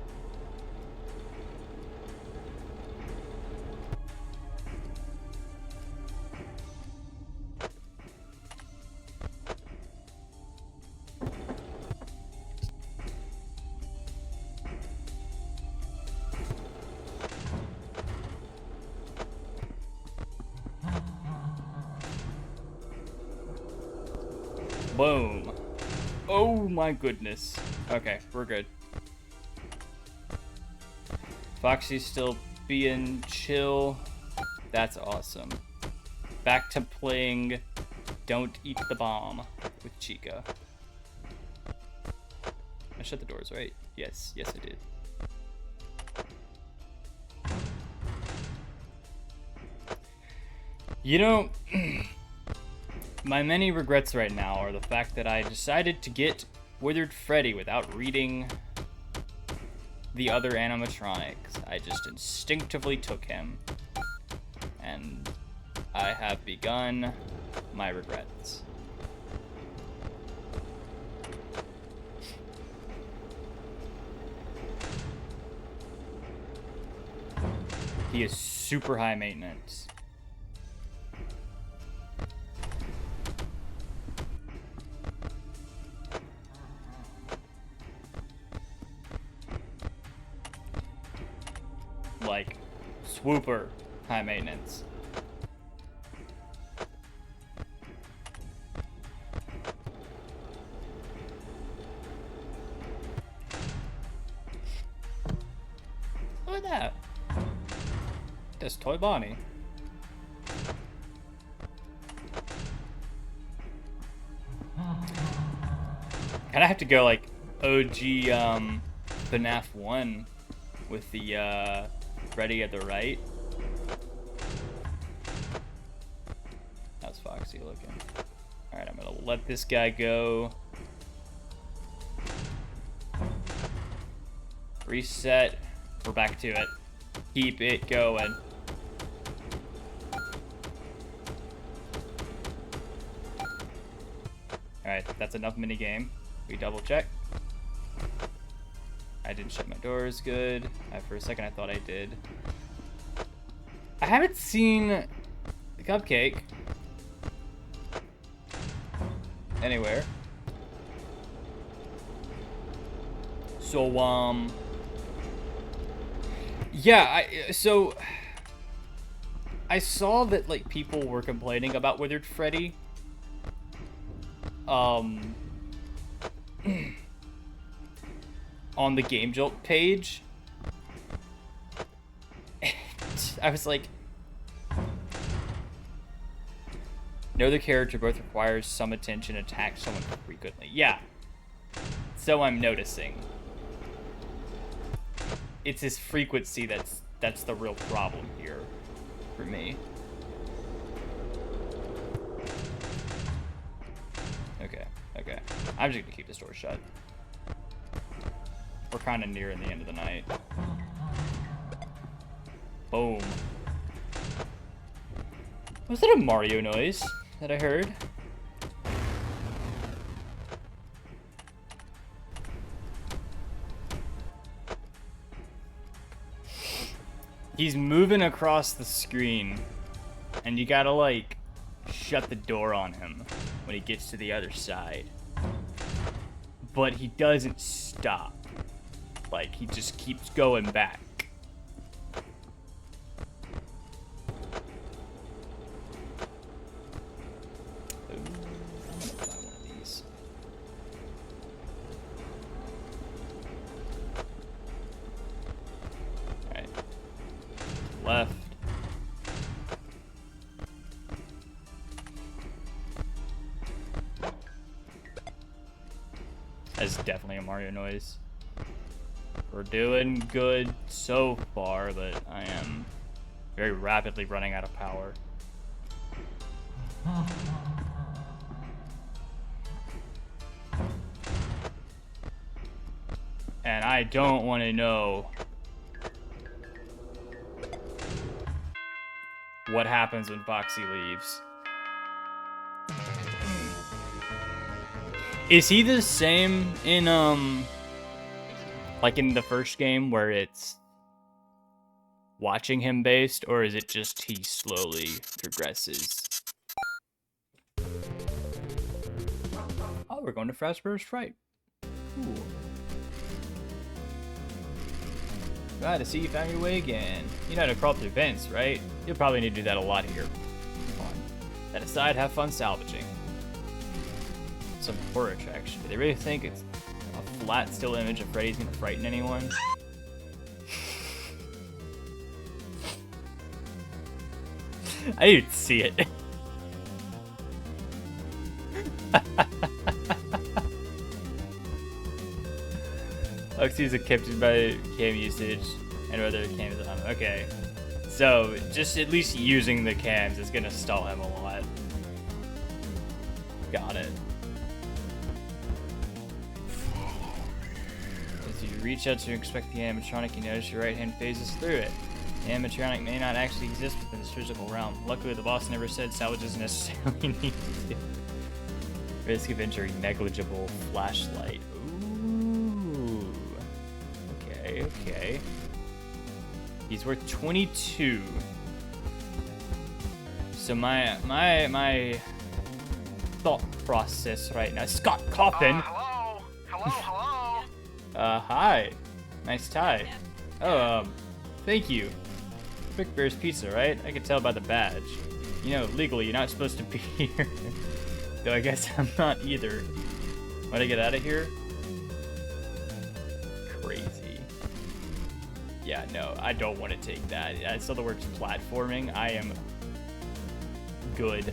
Boom. Oh my goodness. Okay, we're good. Foxy's still being chill. That's awesome. Back to playing Don't Eat the Bomb with Chica. I shut the doors, right? Yes, I did. You know, my many regrets right now are the fact that I decided to get Withered Freddy without reading the other animatronics. I just instinctively took him, and I have begun my regrets. He is super high maintenance. Like, swooper high maintenance. Look at that. That's Toy Bonnie. Kinda have to go like OG FNAF 1 with the Freddy at the right. How's Foxy looking? Alright, I'm gonna let this guy go. Reset. We're back to it. Keep it going. Alright, that's enough minigame. We double check. I didn't shut my doors good. For a second I thought I did. I haven't seen the cupcake anywhere. So, yeah, I saw that, like, people were complaining about Withered Freddy. On the Game Jolt page. And I was like, know the character both requires some attention and attacks someone frequently. Yeah. So I'm noticing. It's his frequency that's the real problem here for me. Okay. I'm just gonna keep this door shut. We're kind of nearing the end of the night. Boom. Was that a Mario noise that I heard? He's moving across the screen, and you gotta, like, shut the door on him when he gets to the other side. But he doesn't stop. Like, he just keeps going back. Ooh, I'm gonna buy one of these. Alright. Left. That's definitely a Mario noise. We're doing good so far, but I am very rapidly running out of power. And I don't want to know what happens when Foxy leaves. Is he the same in, like in the first game where it's watching him based, or is it just he slowly progresses? Oh, we're going to Frickbears Fright. Cool. Glad to see you found your way again. You know how to crawl through vents, right? You'll probably need to do that a lot here. Come on. That aside, have fun salvaging. Some horror attraction. Do they really think it's a flat, still image of Freddy's gonna frighten anyone? I didn't even see it. Oxy's are kept by cam usage and whether the cam is on. Okay. So, just at least using the cams is gonna stall him a lot. Got it. As you reach out to inspect the animatronic, you notice your right hand phases through it. The animatronic may not actually exist within this physical realm. Luckily, the boss never said salvage is necessarily needed. Risk of injury, negligible flashlight. Ooh. Okay, okay. He's worth 22. So my thought process right now. Scott Coffin. Hello. Hi. Nice tie. Oh, thank you. Frickbears Pizza, right? I can tell by the badge. You know, legally, you're not supposed to be here. Though I guess I'm not either. Want to get out of here? Crazy. Yeah, no, I don't want to take that. I saw the words platforming. I am good.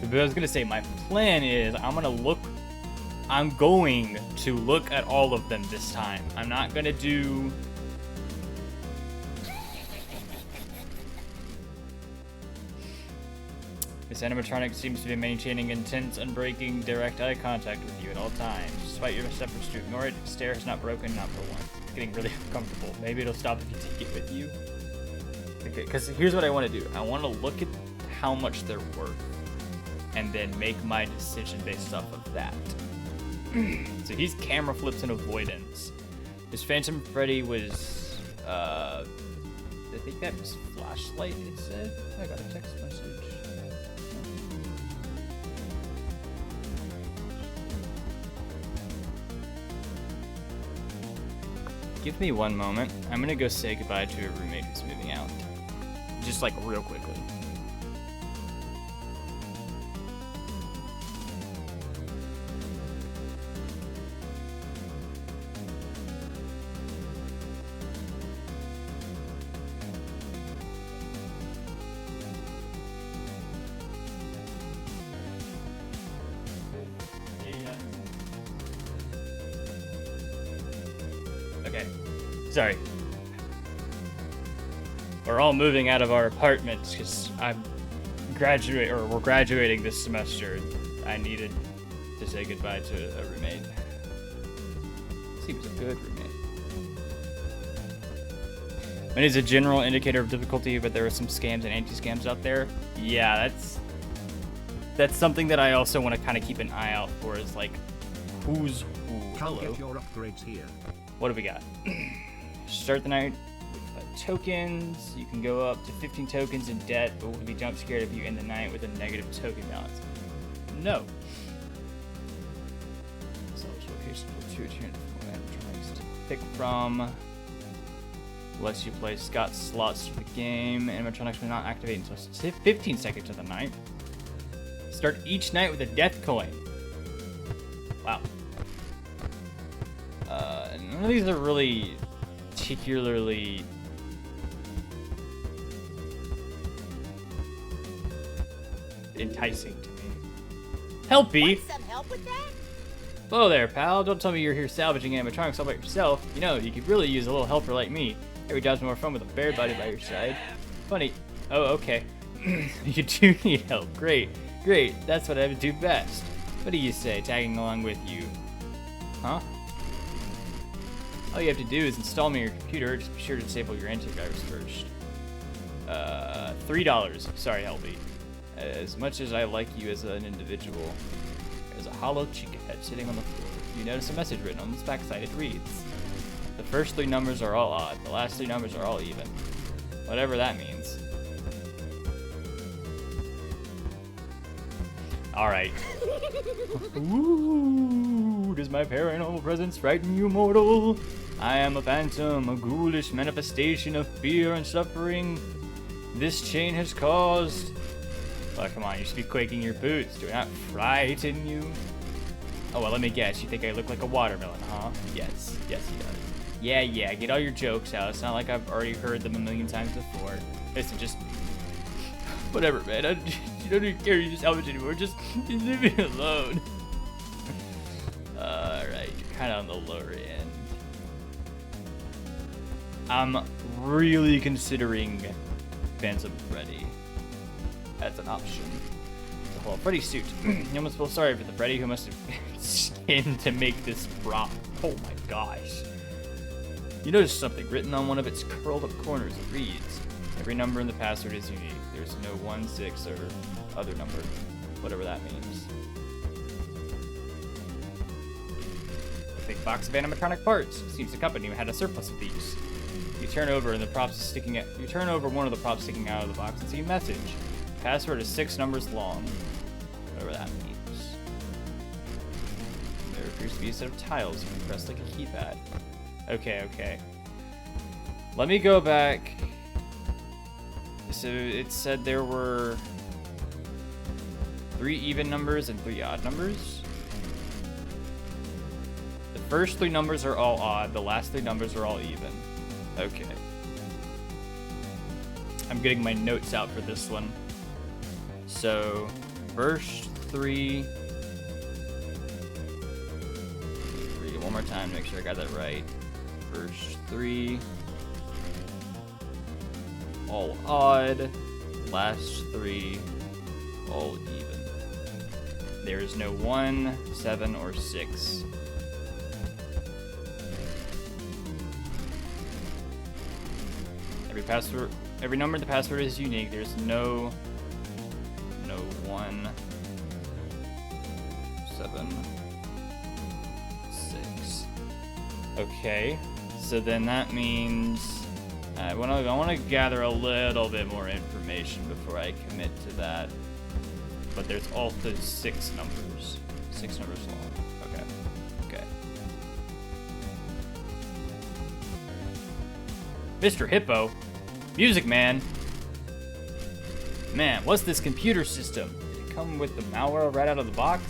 But I was gonna say, my plan is I'm going to look at all of them this time. I'm not gonna do... This animatronic seems to be maintaining intense, unbreaking, direct eye contact with you at all times. Despite your efforts to ignore it, its stare has not broken, not for once. It's getting really uncomfortable. Maybe it'll stop if you take it with you. Okay, because here's what I want to do. I want to look at how much they're worth, and then make my decision based off of that. So he's camera flips and avoidance. His Phantom Freddy was, I think that was flashlight, it said. I got a text message. Give me one moment. I'm gonna go say goodbye to a roommate who's moving out. Just like real quickly. Okay, sorry. We're all moving out of our apartments because we're graduating this semester. I needed to say goodbye to a roommate. He was a good roommate. It is a general indicator of difficulty, but there are some scams and anti-scams out there. Yeah, that's something that I also want to kind of keep an eye out for. Is like, who's who? Come Hello. get your upgrades here. What do we got? Start the night with tokens. You can go up to 15 tokens in debt, but will be jump scared if you end the night with a negative token balance. No. Pick from. Lets you play Scott slots for the game. Animatronics will not activate until 15 seconds of the night. Start each night with a death coin. Wow. None of these are really particularly enticing to me. Helpy! Want some help with that? Hello there, pal. Don't tell me you're here salvaging animatronics all by yourself. You know, you could really use a little helper like me. Every job's more fun with a bear buddy by your side. Funny. Oh, okay. You do need help. Great. Great. That's what I would do best. What do you say, tagging along with you? Huh? All you have to do is install me on your computer. Just be sure to disable your antivirus first. $3. Sorry, Helby. As much as I like you as an individual, there's a hollow chica head sitting on the floor. You notice a message written on its backside. It reads, "The first 3 numbers are all odd. The last 3 numbers are all even." Whatever that means. Alright. Ooh, does my paranormal presence frighten you, mortal? I am a phantom, a ghoulish manifestation of fear and suffering this chain has caused. Oh, come on, you should be quaking your boots. Do I not frighten you? Oh, well, let me guess. You think I look like a watermelon, huh? Yes. Yes, he does. Yeah, get all your jokes out. It's not like I've already heard them a million times before. Listen, just... whatever, man. You don't even care you just salvage anymore. Just leave me alone. Alright, you're kind of on the lower end. I'm really considering Phantom Freddy as an option. Well, Freddy suit. You almost feel sorry for the Freddy who must have skinned to make this prop. Oh my gosh. You notice something written on one of its curled up corners. It reads, "Every number in the password is unique. There's no 1, 6, or other number." Whatever that means. A big box of animatronic parts. Seems the company had a surplus of these. You turn over and the props is sticking out. You turn over one of the props sticking out of the box and see a message. Password is 6 numbers long. Whatever that means. There appears to be a set of tiles you can press like a keypad. Okay. Let me go back. So it said there were 3 even numbers and 3 odd numbers. The first 3 numbers are all odd. The last 3 numbers are all even. Okay. I'm getting my notes out for this one. So, first 3. Read it one more time to make sure I got that right. First 3. All odd. Last 3. All even. There is no 1, 7, or 6. Every number in the password is unique. There's no 1, 7, 6. Okay, so then that means I want to gather a little bit more information before I commit to that. But there's also 6 numbers. 6 numbers long. Okay. Mr. Hippo? Music Man? Man, what's this computer system? Did it come with the malware right out of the box?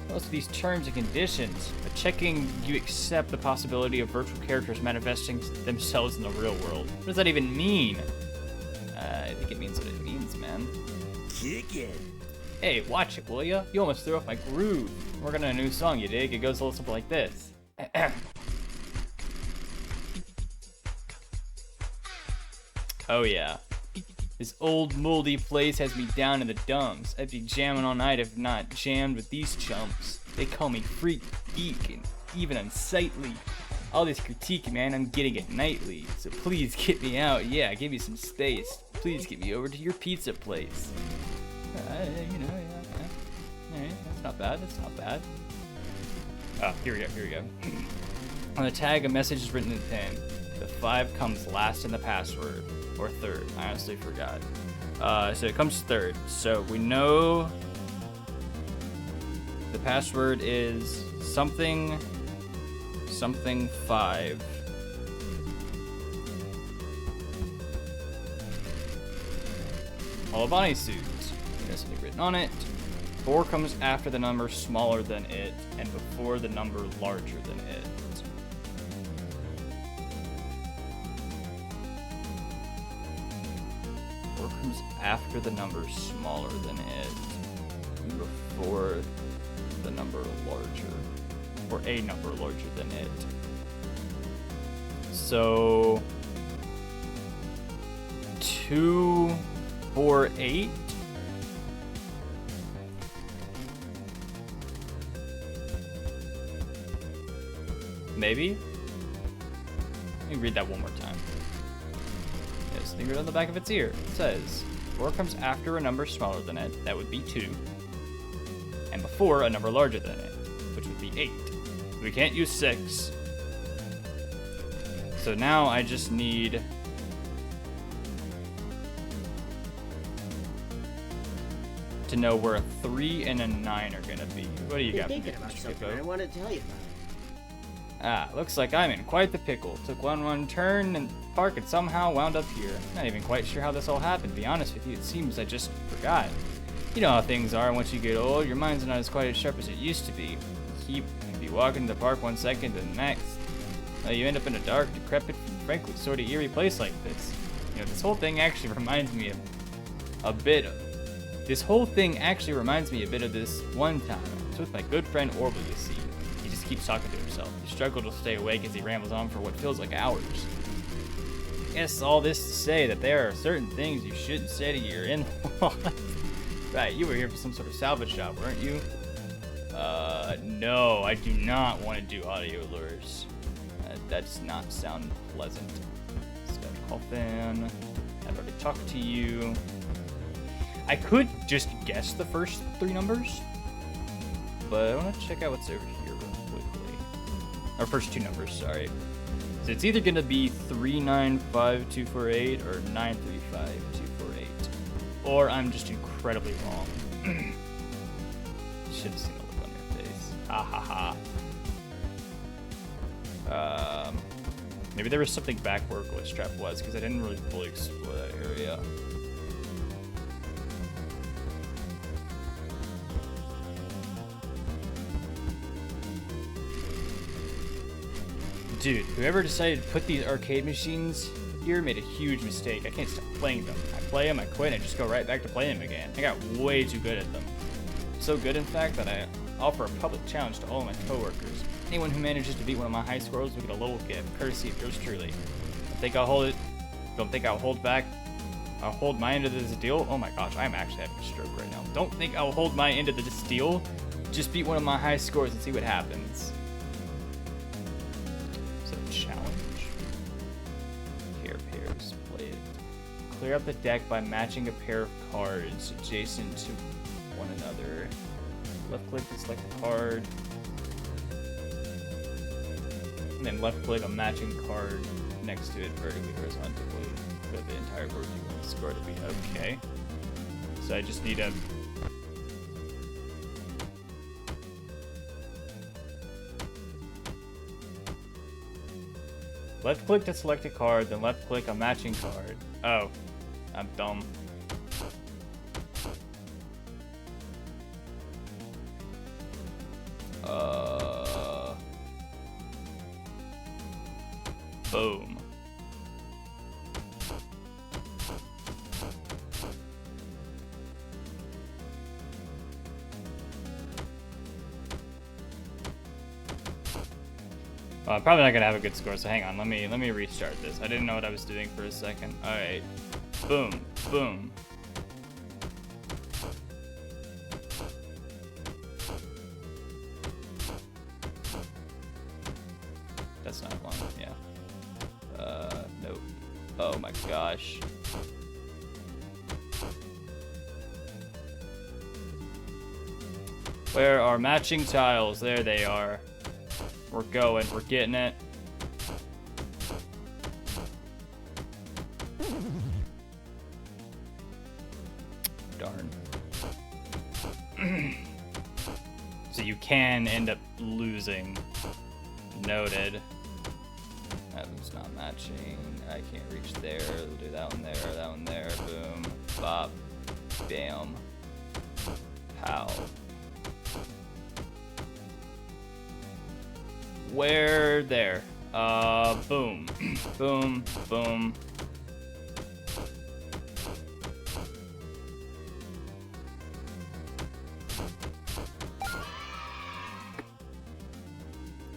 Most of these terms and conditions, but checking you accept the possibility of virtual characters manifesting themselves in the real world. What does that even mean? I think it means what it means, man. Kick it. Hey, watch it, will ya? You almost threw off my groove. We're gonna a new song, you dig? It goes a little something like this. Oh yeah. This old moldy place has me down in the dumps. I'd be jamming all night if not jammed with these chumps. They call me freak, geek, and even unsightly. All this critique, man, I'm getting it nightly. So please get me out. Yeah, give me some space. Please get me over to your pizza place. Alright, that's not bad. Oh, here we go. On the tag, a message is written in pen. The 5 comes last in the password, or third. I honestly forgot. So it comes third. So we know the password is something 5. Olabani suit. There's something written on it. 4 comes after the number smaller than it, and before the number larger than it. Comes after the number smaller than it, and before the number larger, or a number larger than it. So 2, 4, 8. Maybe? Let me read that one more time. Yes, think on the back of its ear. It says, 4 comes after a number smaller than it, that would be 2, and before a number larger than it, which would be 8. We can't use 6. So now I just need to know where a 3 and a 9 are gonna be. What do you got? Thinking about something I want to tell you about. Ah, looks like I'm in quite the pickle. Took one turn in the park and somehow wound up here. Not even quite sure how this all happened. To be honest with you, it seems I just forgot. You know how things are. Once you get old, your mind's not as quite as sharp as it used to be. You be walking to the park one second and the next. You end up in a dark, decrepit, frankly sort of eerie place like this. You know, this whole thing actually reminds me a bit of this one time. It's with my good friend Orville, you see. He just keeps talking to himself. He struggles to stay awake as he rambles on for what feels like hours. I guess all this to say that there are certain things you shouldn't say to your in-laws. Right, you were here for some sort of salvage shop, weren't you? No, I do not want to do audio lures. That does not sound pleasant. Step coffin. I've already talked to you. I could just guess the first 3 numbers, but I want to check out what's over here real quickly. Our first 2 numbers, sorry. So it's either going to be 395248 or 935248. Or I'm just incredibly wrong. Should have seen the look on your face. Ha ha ha. Maybe there was something back where Glitch Trap was, because I didn't really fully explore that area. Dude, whoever decided to put these arcade machines here made a huge mistake. I can't stop playing them. I play them, I quit, and I just go right back to playing them again. I got way too good at them. So good, in fact, that I offer a public challenge to all of my coworkers. Anyone who manages to beat one of my high scores will get a little gift, courtesy of yours truly. Don't think I'll hold back. I'll hold my end of this deal. Oh my gosh, I'm actually having a stroke right now. Don't think I'll hold my end of this deal. Just beat one of my high scores and see what happens. Challenge. Pair pairs played. Clear up the deck by matching a pair of cards adjacent to one another. Left click to select the card. And then left click a matching card next to it vertically horizontally for the entire board you want the score to be. Okay. So I just need a left click to select a card, then left click a matching card. Oh, I'm dumb. Boom. Well, I'm probably not gonna have a good score, so hang on. Let me restart this. I didn't know what I was doing for a second. All right, boom, boom. That's not one. Yeah. Nope. Oh my gosh. Where are matching tiles? There they are. We're going. We're getting it. Darn. So you can end up losing. Noted. That was not matching. I can't reach there. We'll do that one there, that one there. Boom. Bop. Bam. Pow. Where? There. Boom. Boom. Boom.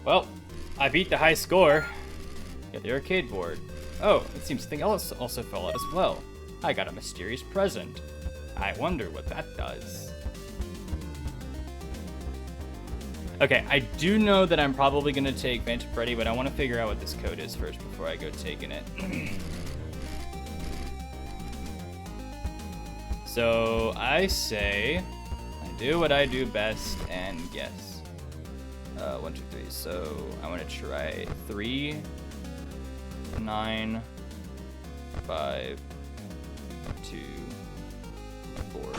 Well, I beat the high score. Get the arcade board. Oh, it seems something else also fell out as well. I got a mysterious present. I wonder what that does. Okay, I do know that I'm probably going to take Phantom Freddy, but I want to figure out what this code is first before I go taking it. So, I say, I do what I do best and guess. 1, 2, 3. So, I want to try 3, 9, 5, 2, 4, 8.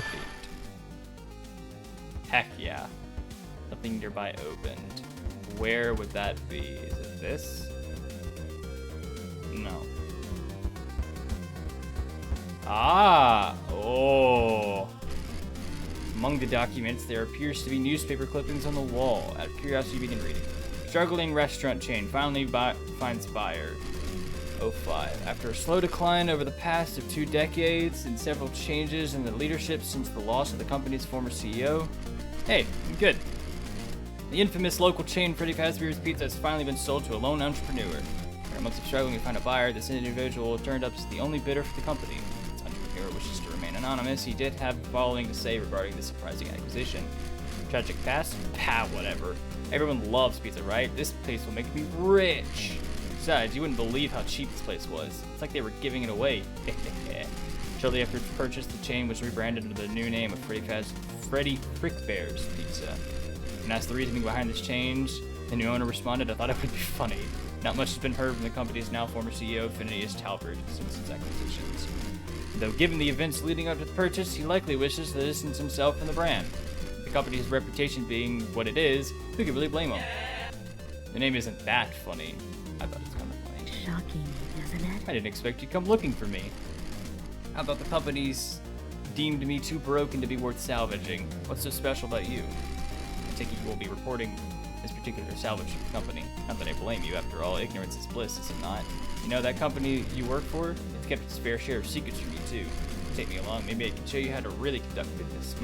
Heck yeah. Something nearby opened. Where would that be? Is it this? No. Ah! Oh! Among the documents, there appears to be newspaper clippings on the wall. Out of curiosity, you begin reading. Struggling restaurant chain finally finds buyer. 05. After a slow decline over the past of 2 decades and several changes in the leadership since the loss of the company's former CEO. Hey, I'm good. The infamous local chain Freddy Fazbear's Pizza has finally been sold to a lone entrepreneur. After months of struggling to find a buyer, this individual turned up as the only bidder for the company. This entrepreneur wishes to remain anonymous. He did have the following to say regarding this surprising acquisition. Tragic past? Pah, whatever. Everyone loves pizza, right? This place will make me rich. Besides, you wouldn't believe how cheap this place was. It's like they were giving it away. Shortly after its purchase, the chain was rebranded under the new name of Freddy Frickbears Pizza. And as the reasoning behind this change, the new owner responded, I thought it would be funny. Not much has been heard from the company's now former CEO, Phineas Talbert, since its acquisitions. Though given the events leading up to the purchase, he likely wishes to distance himself from the brand. The company's reputation being what it is, who could really blame him? The name isn't that funny. I thought it was kind of funny. Shocking, isn't it? I didn't expect you'd come looking for me. How about the company's deemed me too broken to be worth salvaging? What's so special about you? I take it you will be reporting this particular salvage company. Not that I blame you, after all, ignorance is bliss, is it not? You know, that company you work for, it's kept its fair share of secrets from you too. Take me along, maybe I can show you how to really conduct business,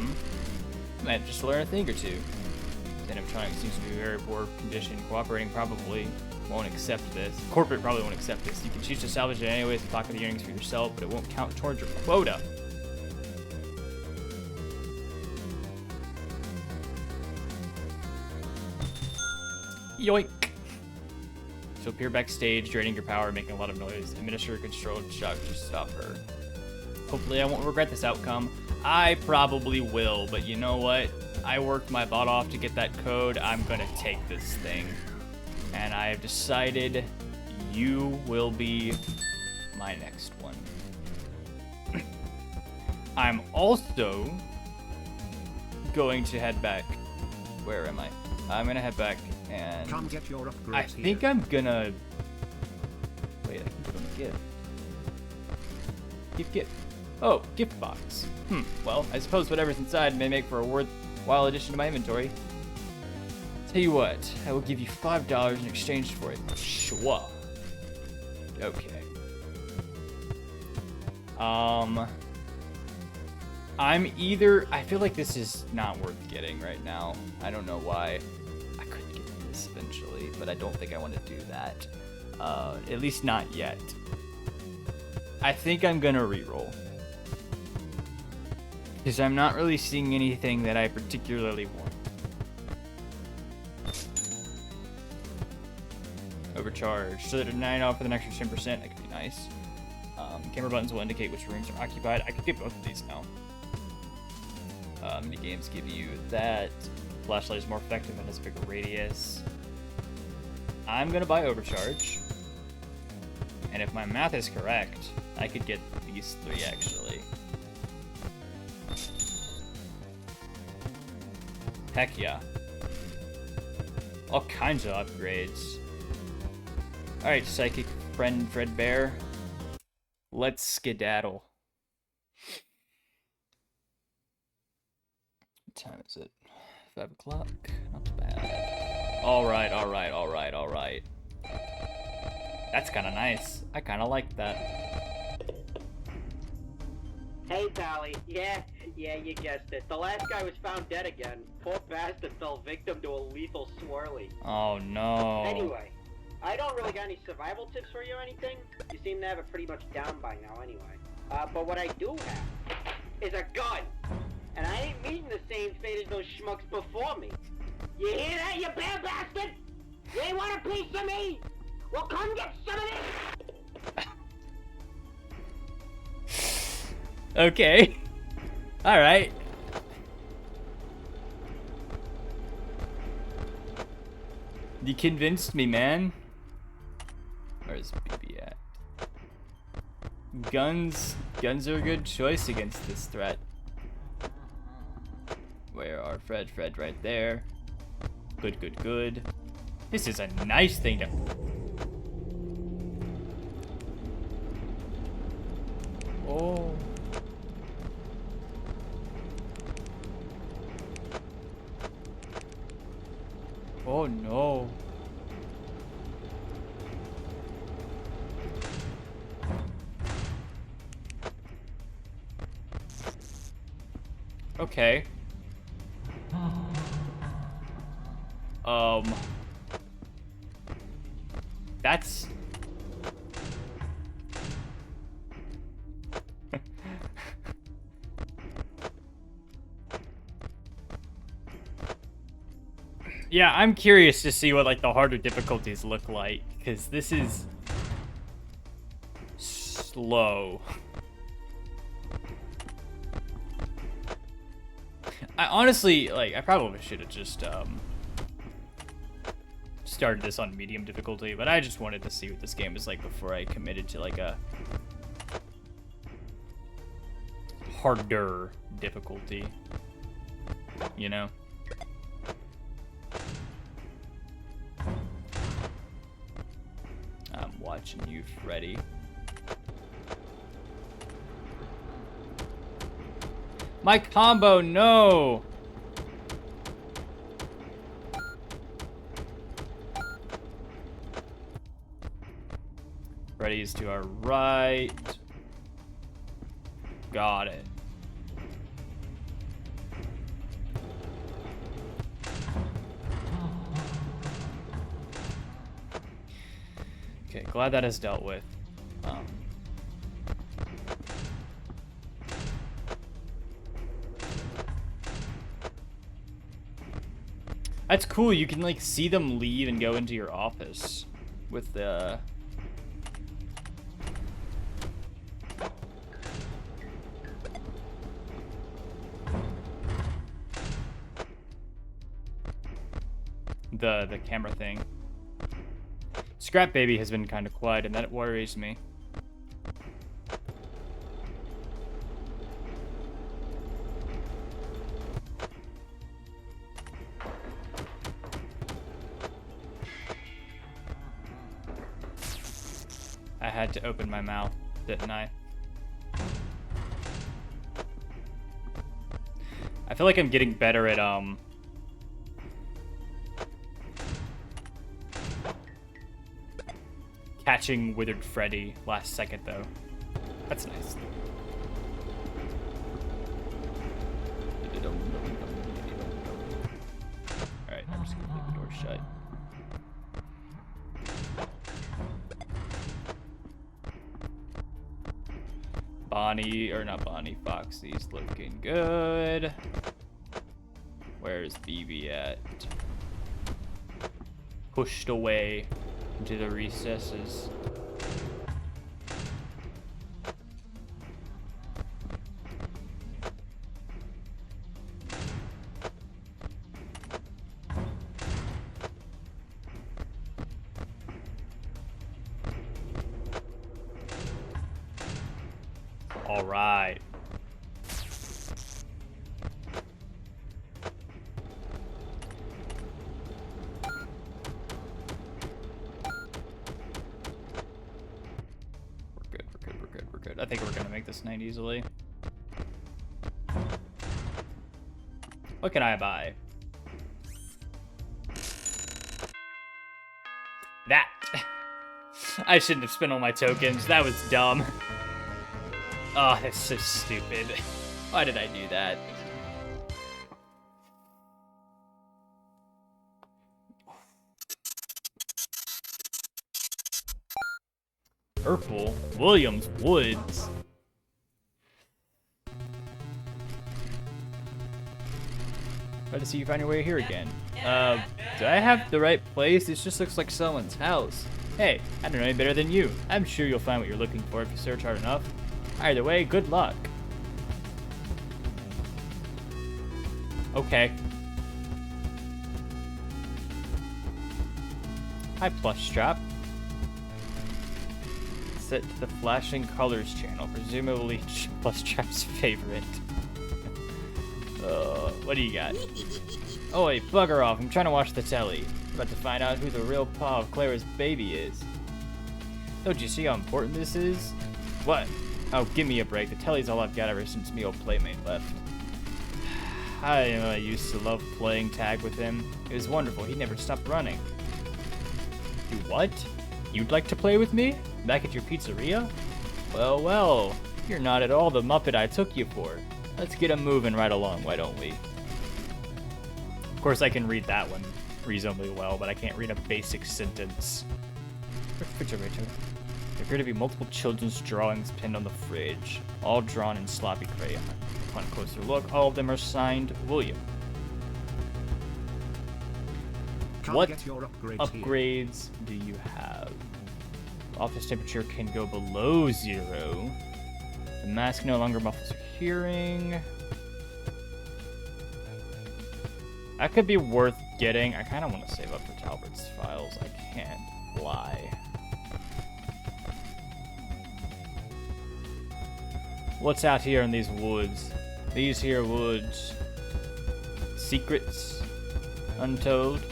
Might just learn a thing or two. The animatronic seems to be in very poor condition. Cooperating probably won't accept this. Corporate probably won't accept this. You can choose to salvage it anyways and pocket the earnings for yourself, but it won't count towards your quota. Yoink! She'll appear backstage, draining your power, making a lot of noise. Administer a controlled shock to stop her. Hopefully I won't regret this outcome. I probably will, but you know what? I worked my butt off to get that code. I'm gonna take this thing. And I have decided you will be my next one. I'm also going to head back. Where am I? I'm gonna head back and Come get your upgrades I think I'm gonna wait, I think I'm gonna gift. Oh, gift box. Well, I suppose whatever's inside may make for a worthwhile addition to my inventory. Tell you what, I will give you $5 in exchange for it. Sure. Okay. I feel like this is not worth getting right now. I don't know why. I could get this eventually, but I don't think I want to do that. At least not yet. I think I'm gonna reroll. Because I'm not really seeing anything that I particularly want. Overcharge. So that a 9 off with an extra 10%, that could be nice. Camera buttons will indicate which rooms are occupied. I could get both of these now. Mini games give you that. Flashlight is more effective and has a bigger radius. I'm gonna buy Overcharge. And if my math is correct, I could get these 3 actually. Heck yeah. All kinds of upgrades. Alright, psychic friend Fredbear. Let's skedaddle. What time is it? 5 o'clock? Not bad. Alright, alright, alright, alright. That's kinda nice. I kinda like that. Hey, Pally. Yeah, you guessed it. The last guy was found dead again. Poor bastard fell victim to a lethal swirly. Oh no. Anyway, I don't really got any survival tips for you or anything. You seem to have it pretty much down by now anyway. But what I do have is a gun. And I ain't meeting the same fate as those schmucks before me. You hear that, you bad bastard? You ain't want a piece of me? Well, come get some of this! Okay. Alright. You convinced me, man. Where's BB at? Guns are a good choice against this threat. Where are Fred right there. Good. This is a nice thing to... Oh. Oh no. Okay. That's... Yeah, I'm curious to see what, like, the harder difficulties look like, because this is... slow. I honestly, like, I probably should have just, started this on medium difficulty, but I just wanted to see what this game is like before I committed to, like, a harder difficulty, you know? I'm watching you, Freddy. My combo, no! Freddy's to our right. Got it. Okay, glad that is dealt with. That's cool. You can like see them leave and go into your office with the camera thing. Scrap Baby has been kind of quiet, and that worries me. I had to open my mouth, didn't I? I feel like I'm getting better at, catching Withered Freddy last second, though. That's nice. Alright, I'm just gonna leave the door shut. Bonnie, or not Bonnie, Foxy's looking good. Where's BB at? Pushed away into the recesses. All right. We're good. I think we're gonna make this night easily. What can I buy? That. I shouldn't have spent all my tokens. That was dumb. Oh, that's so stupid. Why did I do that? Purple? Williams Woods? Glad to see you find your way here again. Do I have the right place? This just looks like someone's house. Hey, I don't know any better than you. I'm sure you'll find what you're looking for if you search hard enough. Either way, good luck. Okay. Hi, Plush Trap. Set to the flashing colors channel, presumably Plush Trap's favorite. What do you got? Oh wait, bugger off, I'm trying to watch the telly. I'm about to find out who the real pa of Clara's baby is. Don't you see how important this is? What? Oh, give me a break. The telly's all I've got ever since me old playmate left. I used to love playing tag with him. It was wonderful. He never stopped running. You what? You'd like to play with me? Back at your pizzeria? Well, well. You're not at all the Muppet I took you for. Let's get 'em moving right along, why don't we? Of course, I can read that one reasonably well, but I can't read a basic sentence. Refrigerator. There appear to be multiple children's drawings pinned on the fridge, all drawn in sloppy crayon. Upon a closer look, all of them are signed William. What upgrades do you have? Office temperature can go below 0. The mask no longer muffles hearing. That could be worth getting. I kind of want to save up for Talbert's files. I can't lie. What's out here in these woods? These here woods. Secrets untold.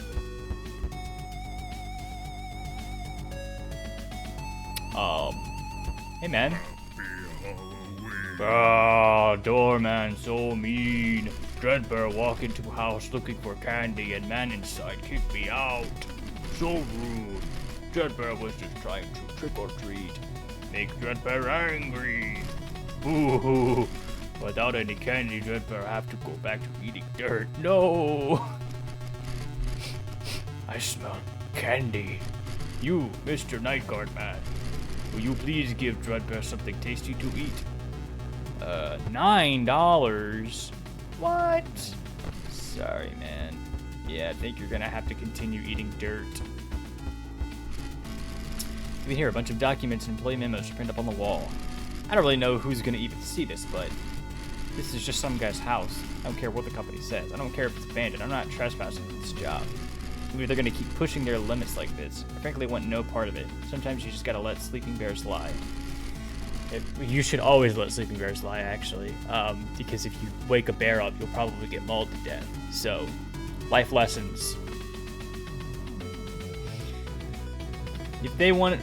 Hey man. Ah, doorman so mean. Dreadbear walk into house looking for candy and man inside kick me out. So rude. Dreadbear was just trying to trick or treat. Make Dreadbear angry. Ooh, without any candy, Dreadbear have to go back to eating dirt. No! I smell candy. You, Mr. Night Guard Man, will you please give Dreadbear something tasty to eat? $9? What? Sorry, man. Yeah, I think you're gonna have to continue eating dirt. You can hear a bunch of documents and employee memos printed up on the wall. I don't really know who's gonna even see this, but this is just some guy's house. I don't care what the company says. I don't care if it's abandoned. I'm not trespassing with this job. Maybe they're gonna keep pushing their limits like this. I frankly want no part of it. Sometimes you just gotta let sleeping bears lie. You should always let sleeping bears lie, actually, because if you wake a bear up, you'll probably get mauled to death. So, life lessons. If they want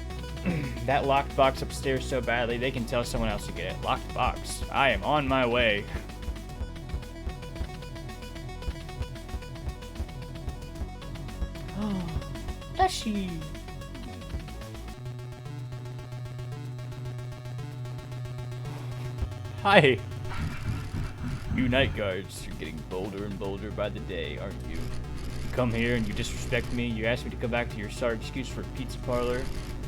that locked box upstairs so badly, they can tell someone else to get it. Locked box. I am on my way. Tushy. Hi. You night guards, you're getting bolder and bolder by the day, aren't you? You come here and you disrespect me, you ask me to come back to your sorry excuse for a pizza parlor.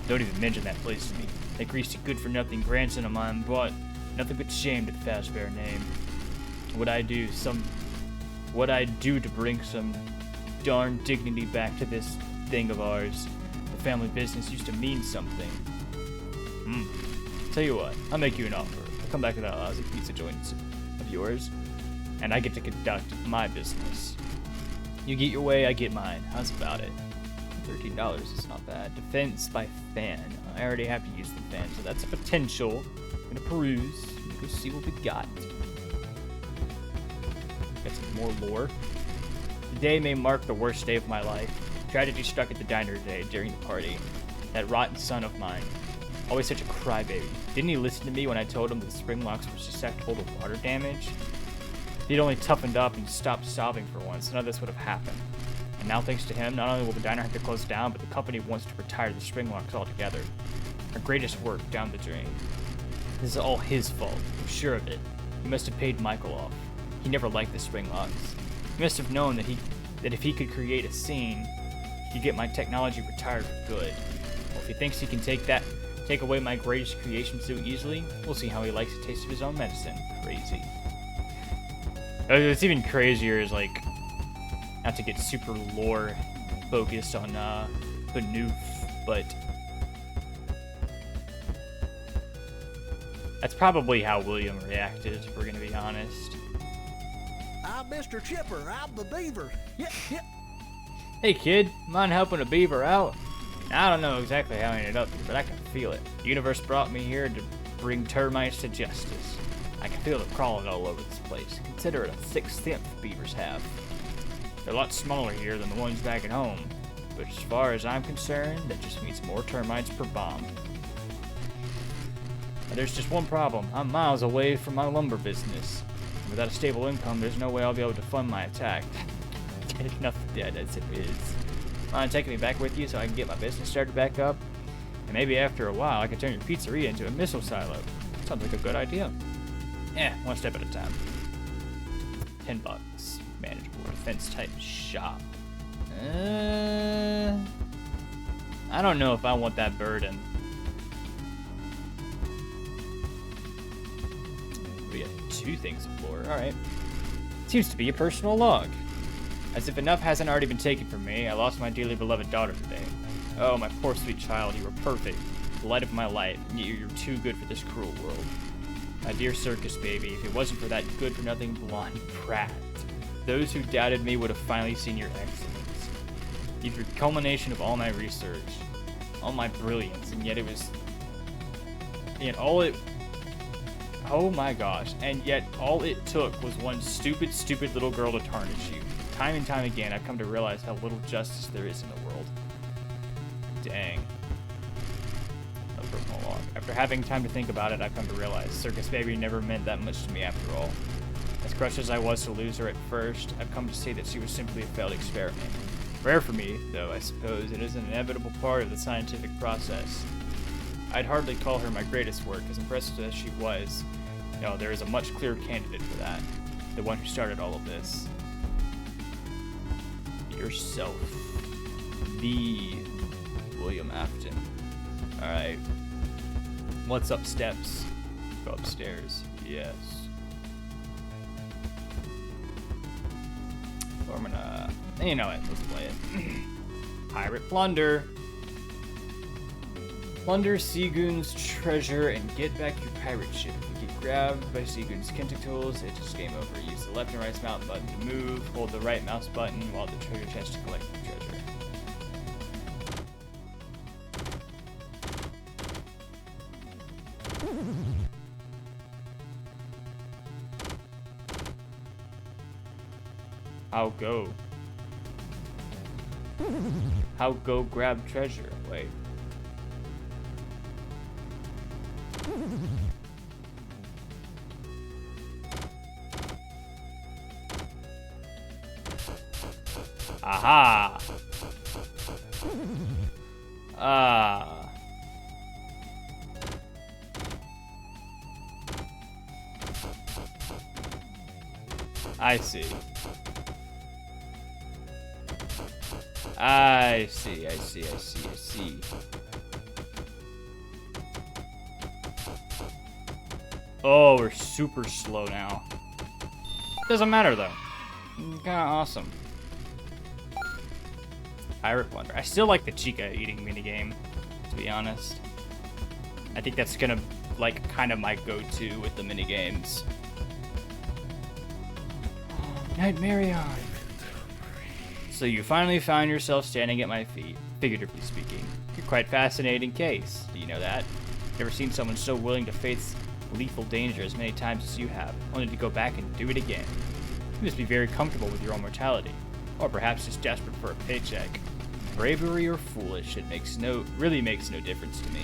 Don't even mention that place to me. That greasy good-for-nothing grandson of mine brought nothing but shame to the Fazbear name. What I do to bring some darn dignity back to this thing of ours. The family business used to mean something. Tell you what, I'll make you an offer. I'll come back to that lousy pizza joint of yours, and I get to conduct my business. You get your way, I get mine. How's about it? $13 is not bad. Defense by fan. I already have to use the fan, so that's a potential. I'm gonna peruse. Go see what we got. Got some more lore. Today may mark the worst day of my life. Tragedy struck at the diner today during the party. That rotten son of mine. Always such a crybaby. Didn't he listen to me when I told him that the spring locks were susceptible to water damage? If he'd only toughened up and stopped sobbing for once, none of this would have happened. And now, thanks to him, not only will the diner have to close down, but the company wants to retire the spring locks altogether. Our greatest work down the drain. This is all his fault. I'm sure of it. He must have paid Michael off. He never liked the spring locks. He must have known that if he could create a scene, he could get my technology retired for good. Well, if he thinks he can take away my greatest creation so easily, we'll see how he likes the taste of his own medicine. Crazy. What's even crazier is, like, not to get super lore focused on Banoof, but that's probably how William reacted, if we're gonna be honest. I'm Mr. Chipper. I'm the beaver. Yep. Hey kid, mind helping a beaver out? I don't know exactly how I ended up here, but I can feel it. The universe brought me here to bring termites to justice. I can feel them crawling all over this place. Consider it a sixth sense beavers have. They're a lot smaller here than the ones back at home, but as far as I'm concerned, that just means more termites per bomb. Now, there's just one problem. I'm miles away from my lumber business. Without a stable income, there's no way I'll be able to fund my attack. Enough dead as it is. Mind taking me back with you so I can get my business started back up? And maybe after a while, I can turn your pizzeria into a missile silo. Sounds like a good idea. Yeah, one step at a time. $10. Manageable defense type shop. I don't know if I want that burden. We have 2 things of lore. Alright. Seems to be a personal log. As if enough hasn't already been taken from me, I lost my dearly beloved daughter today. Oh, my poor sweet child, you were perfect. The light of my life, and yet you're too good for this cruel world. My dear circus baby, if it wasn't for that good-for-nothing blonde brat, those who doubted me would have finally seen your excellence. You're the culmination of all my research, all my brilliance, and yet oh my gosh, and yet all it took was one stupid little girl to tarnish you. Time and time again, I've come to realize how little justice there is in the world. Dang. A personal log. After having time to think about it, I've come to realize Circus Baby never meant that much to me after all. As crushed as I was to lose her at first, I've come to see that she was simply a failed experiment. Rare for me, though I suppose it is an inevitable part of the scientific process. I'd hardly call her my greatest work, as impressive as she was. No, there is a much clearer candidate for that. The one who started all of this. Yourself. The William Afton. Alright. What's up, steps? Go upstairs. Yes. So I'm gonna... You know what? Let's play it. Pirate plunder. Plunder Seagoon's treasure and get back your pirate ship. If you get grabbed by Seagoon's tentacles, it's just game over. Use the left and right mouse button to move. Hold the right mouse button while the treasure chest to collect the treasure. How go grab treasure? Wait. Aha! Ah. I see. I see. Oh, we're super slow now. Doesn't matter though. Kinda awesome. Pirate plunder. I still like the Chica eating minigame, to be honest. I think that's gonna, like, kind of my go-to with the minigames. Night Marion. So you finally found yourself standing at my feet. figuratively speaking. You're quite fascinating case. Do you know that? Never seen someone so willing to face lethal danger as many times as you have, only to go back and do it again. You must be very comfortable with your own mortality, or perhaps just desperate for a paycheck. Bravery or foolish, it really makes no difference to me.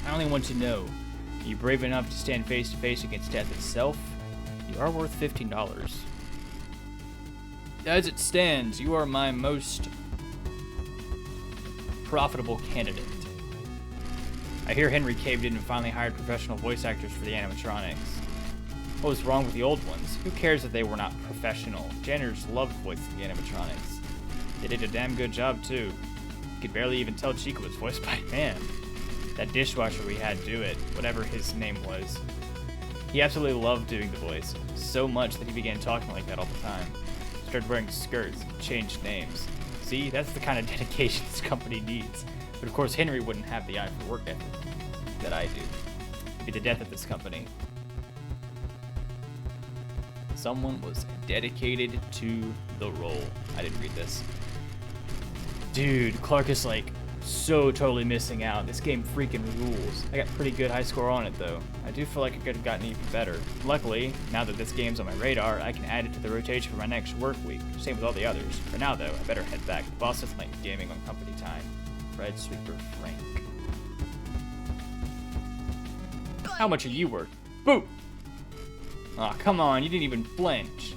I only want to know, are you brave enough to stand face to face against death itself? You are worth $15. As it stands, you are my most profitable candidate. I hear Henry caved in and finally hired professional voice actors for the animatronics. What was wrong with the old ones? Who cares if they were not professional? Janitors loved voicing the animatronics. They did a damn good job, too. You could barely even tell Chico was voiced by a man. That dishwasher we had do it, whatever his name was. He absolutely loved doing the voice, so much that he began talking like that all the time. Started wearing skirts, changed names. See, that's the kind of dedication this company needs. But of course, Henry wouldn't have the eye for work ethic that I do. It'd be the death of this company. Someone was dedicated to the role. I didn't read this. Dude, Clark is like so totally missing out. This game freaking rules. I got pretty good high score on it though. I do feel like I could have gotten even better. Luckily, now that this game's on my radar, I can add it to the rotation for my next work week. Same with all the others. For now though, I better head back. The boss doesn't like gaming on company time. Fred Sweeper Frank. How much are you worth? Boom! Aw, oh, come on, you didn't even flinch.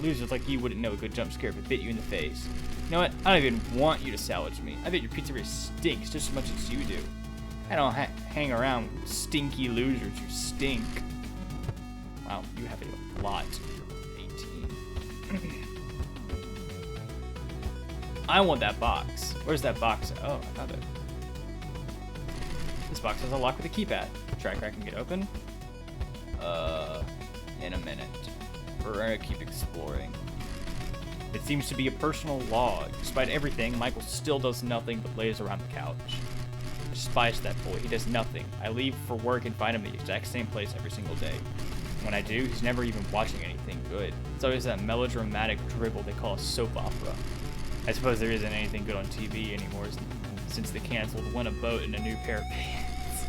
Losers like you wouldn't know a good jump scare if it bit you in the face. You know what? I don't even want you to salvage me. I bet your pizzeria stinks just as much as you do. I don't hang around with stinky losers who stink. Wow, you have a lot. You're 18. I want that box. Where's that box? Oh, I found it. This box has a lock with a keypad. Tracker I can get open. In a minute. We're gonna keep exploring. It seems to be a personal log. Despite everything, Michael still does nothing but lays around the couch. I despise that boy. He does nothing. I leave for work and find him in the exact same place every single day. When I do, he's never even watching anything good. It's always that melodramatic dribble they call a soap opera. I suppose there isn't anything good on TV anymore since they canceled Win a Boat and a New Pair of Pants.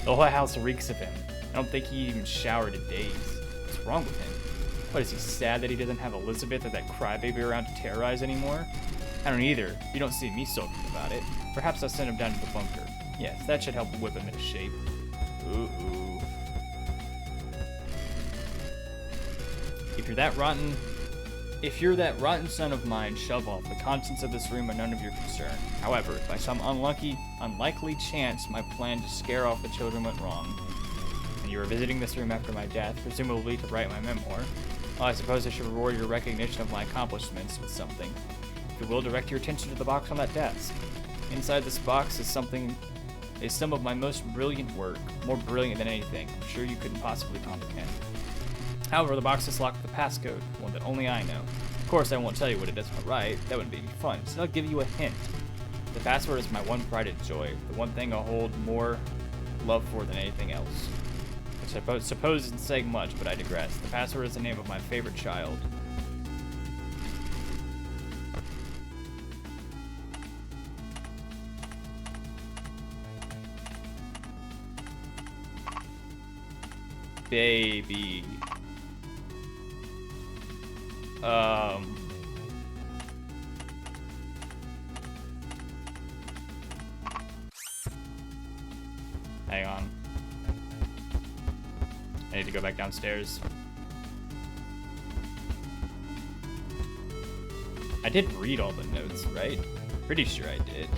The whole house reeks of him. I don't think he even showered in days. What's wrong with him? What, is he sad that he doesn't have Elizabeth or that crybaby around to terrorize anymore? I don't either. You don't see me sulking about it. Perhaps I'll send him down to the bunker. Yes, that should help whip him into shape. Ooh. If you're that rotten son of mine, shove off. The contents of this room are none of your concern. However, by some unlikely chance, my plan to scare off the children went wrong, and you were visiting this room after my death, presumably to write my memoir, well, I suppose I should reward your recognition of my accomplishments with something. If you will, direct your attention to the box on that desk. Inside this box is some of my most brilliant work, more brilliant than anything I'm sure you couldn't possibly comprehend. However, the box is locked with a passcode, one that only I know. Of course, I won't tell you what it is when I write. That wouldn't be any fun, so I'll give you a hint. The password is my one pride and joy, the one thing I'll hold more love for than anything else. Which I suppose isn't saying much, but I digress. The password is the name of my favorite child. Baby. Hang on. I need to go back downstairs. I did read all the notes, right? Pretty sure I did.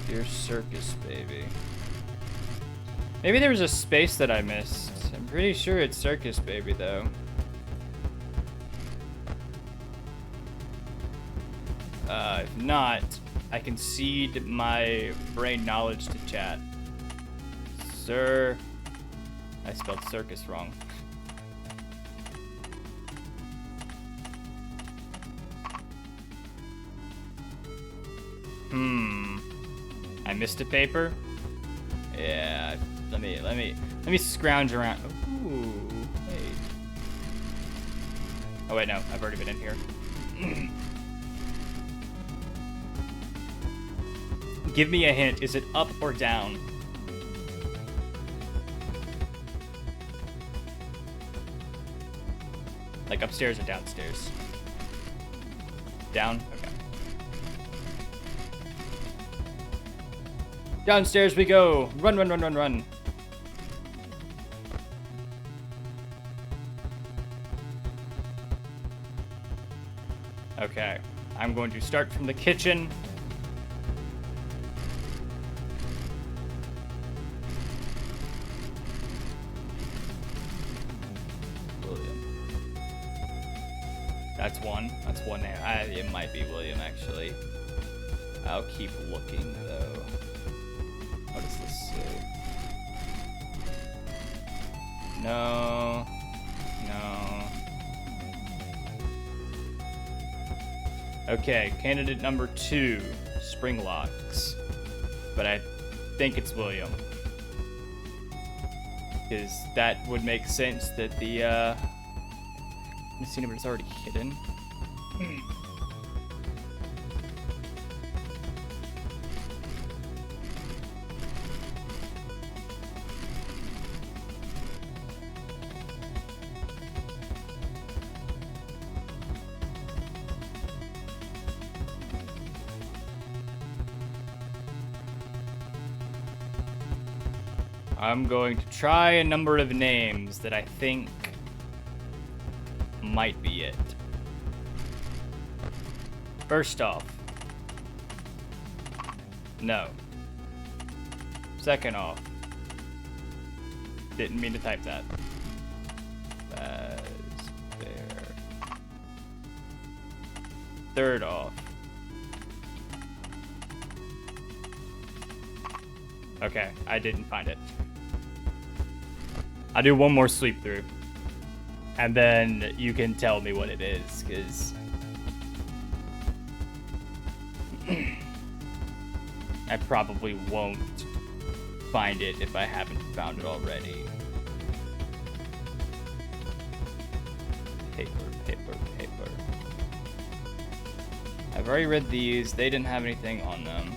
Dear Circus Baby. Maybe there was a space that I missed. I'm pretty sure it's Circus Baby, though. If not, I concede my brain knowledge to chat. Sir... I spelled circus wrong. I missed a paper? Yeah, let me scrounge around. Ooh, wait. Oh wait, no, I've already been in here. Give me a hint, is it up or down? Like upstairs or downstairs? Down? Okay. Downstairs we go! Run, run, run, run, run! Okay. I'm going to start from the kitchen. William. That's one. That's one name. It might be William, actually. I'll keep looking, though. What does this say? No. No. Okay, candidate number 2, spring locks. But I think it's William. Because that would make sense that the, let me see if it's already hidden. I'm going to try a number of names that I think might be it. First off, no. Second off, didn't mean to type that. There. Third off. Okay, I didn't find it. I'll do one more sleep through. And then you can tell me what it is, because I probably won't find it if I haven't found it already. Paper, paper, paper. I've already read these. They didn't have anything on them.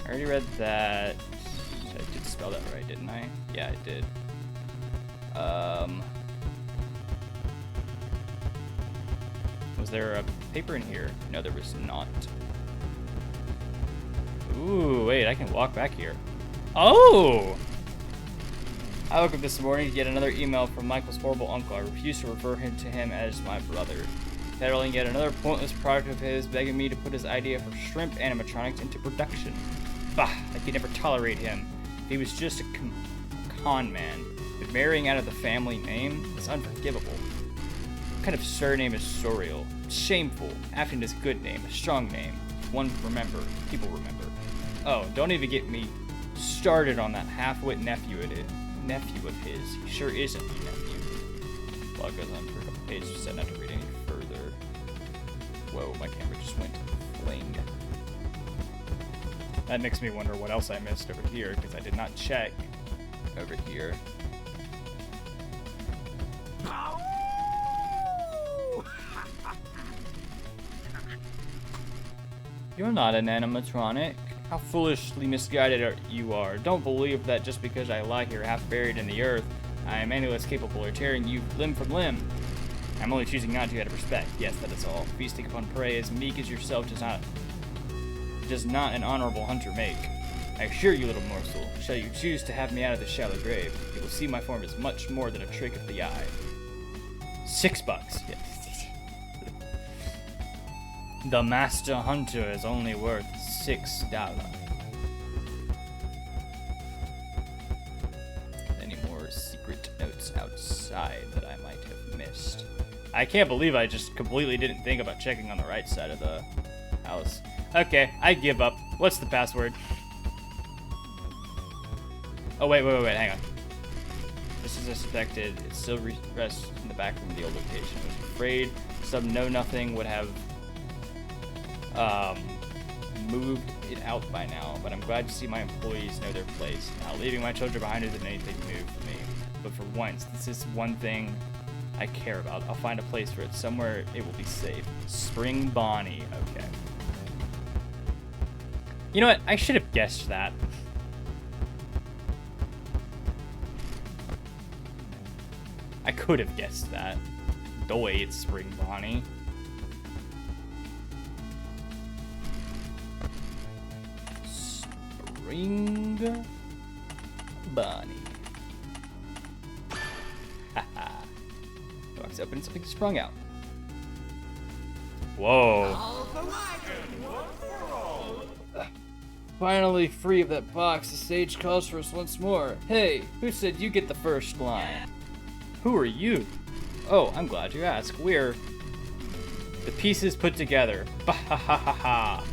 I already read that. I did spell that right, didn't I? Yeah, I did. Was there a paper in here? No, there was not. Ooh, wait, I can walk back here. Oh! I woke up this morning to get another email from Michael's horrible uncle. I refuse to refer to him as my brother. Peddling yet another pointless project of his, begging me to put his idea for shrimp animatronics into production. Bah, I could never tolerate him. He was just a con man. But marrying out of the family name is unforgivable. What kind of surname is Sorial? Shameful. Afton is a good name, a strong name. One people remember. Oh, don't even get me started on that half-wit nephew of his. He sure isn't your nephew. Well, it goes on for a couple pages, so not to read any further. Whoa, my camera just went fling. That makes me wonder what else I missed over here, because I did not check over here. You're not an animatronic. How foolishly misguided you are. Don't believe that just because I lie here half buried in the earth, I am any less capable of tearing you limb from limb. I'm only choosing not to out of respect. Yes, that is all. Feasting upon prey as meek as yourself does not an honorable hunter make. I assure you, little morsel, shall you choose to have me out of this shallow grave, you will see my form is much more than a trick of the eye. $6. Yes. The master hunter is only worth $6. Any more secret notes outside that I might have missed? I can't believe I just completely didn't think about checking on the right side of the house. Okay, I give up. What's the password? Oh, wait, hang on. This is suspected. It still rests in the back room of the old location. It was afraid some know-nothing would have moved it out by now, but I'm glad to see my employees know their place. Now, leaving my children behind isn't anything new for me, but for once, this is one thing I care about. I'll find a place for it, somewhere it will be safe. Spring Bonnie, okay. You know what? I should have guessed that. I could have guessed that. Doi, it's Spring Bonnie. Spring Bonnie. Haha. Box open, something sprung out. Whoa. Finally free of that box, the stage calls for us once more. Hey, who said you get the first line? Who are you? Oh, I'm glad you asked. We're the pieces put together. Bah-ha-ha-ha-ha.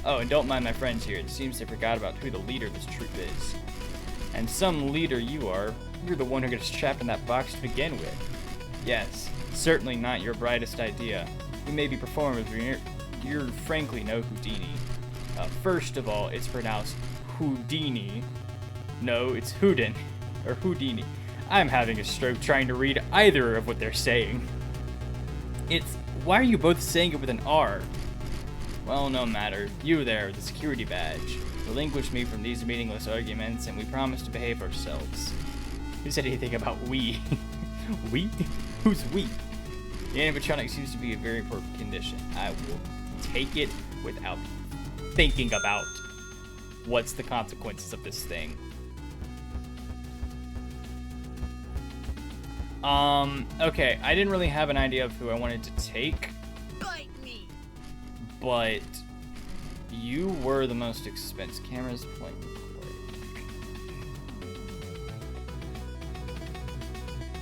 Oh, and don't mind my friends here. It seems they forgot about who the leader of this troop is. And some leader you are. You're the one who gets trapped in that box to begin with. Yes, certainly not your brightest idea. You may be performers, but you're frankly no Houdini. First of all, it's pronounced Houdini. No, it's Houdin, or Houdini. I'm having a stroke trying to read either of what they're saying. Why are you both saying it with an R? Well, no matter. You there, the security badge. Relinquish me from these meaningless arguments, and we promise to behave ourselves. Who said anything about we? We? Who's we? The animatronic seems to be a very poor condition. I will take it without thinking about what's the consequences of this thing. Okay, I didn't really have an idea of who I wanted to take. Bite me. But you were the most expensive. Cameras point.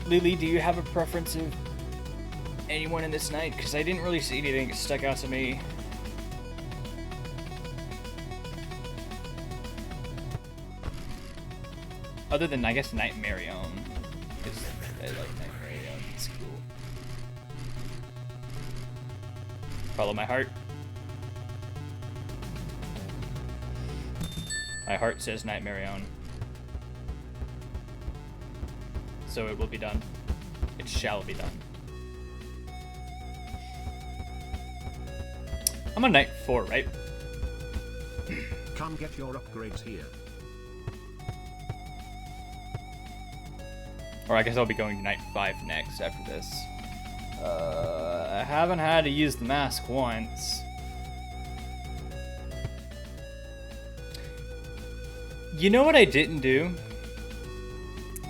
Lily, do you have a preference of anyone in this night? Because I didn't really see anything that stuck out to me. Other than, I guess, Night Marion. Because I like Night Marion. It's cool. Follow my heart. My heart says Night Marion. So it will be done. It shall be done. I'm on night 4, right? Come get your upgrades here. Or I guess I'll be going to night 5 next after this. I haven't had to use the mask once. You know what I didn't do?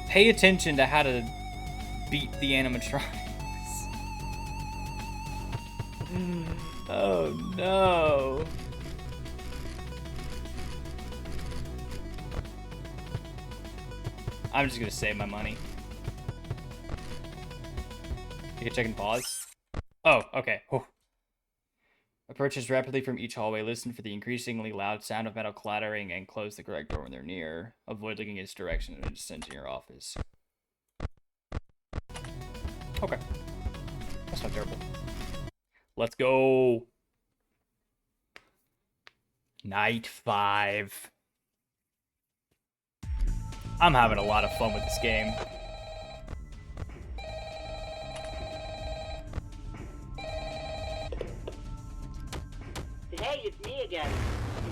Pay attention to how to beat the animatronics. Oh no. I'm just gonna save my money. You can check and pause. Oh, okay. Whew. Approaches rapidly from each hallway. Listen for the increasingly loud sound of metal clattering and close the correct door when they're near. Avoid looking in its direction and descend to your office. Okay. That's not terrible. Let's go. Night 5. I'm having a lot of fun with this game. Hey, it's me again.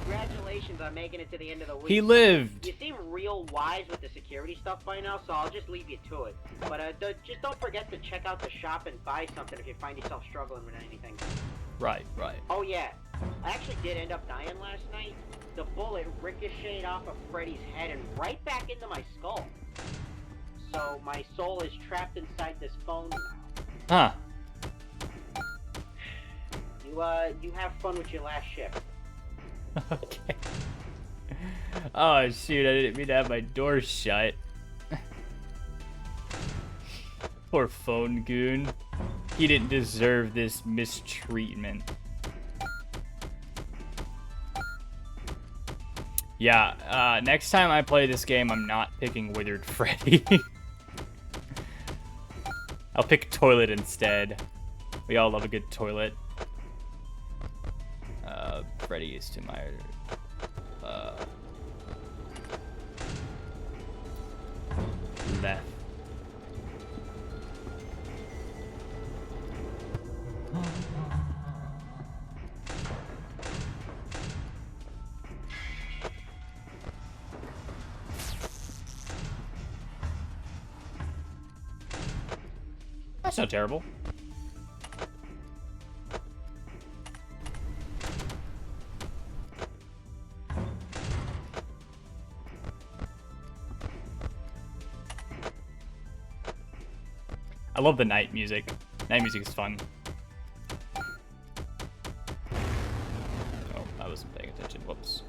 Congratulations on making it to the end of the week. He lived. You seem real wise with the security stuff by now, so I'll just leave you to it. But just don't forget to check out the shop and buy something if you find yourself struggling with anything. Right, right. Oh yeah, I actually did end up dying last night. The bullet ricocheted off of Freddy's head and right back into my skull. So my soul is trapped inside this phone now. Huh. You have fun with your last shift. Okay. Oh shoot, I didn't mean to have my door shut. Poor phone goon. He didn't deserve this mistreatment. Yeah, next time I play this game, I'm not picking Withered Freddy. I'll pick Toilet instead. We all love a good toilet. Freddy is to my left. That's not terrible. I love the night music. Night music is fun. Oh, I wasn't paying attention. Whoops.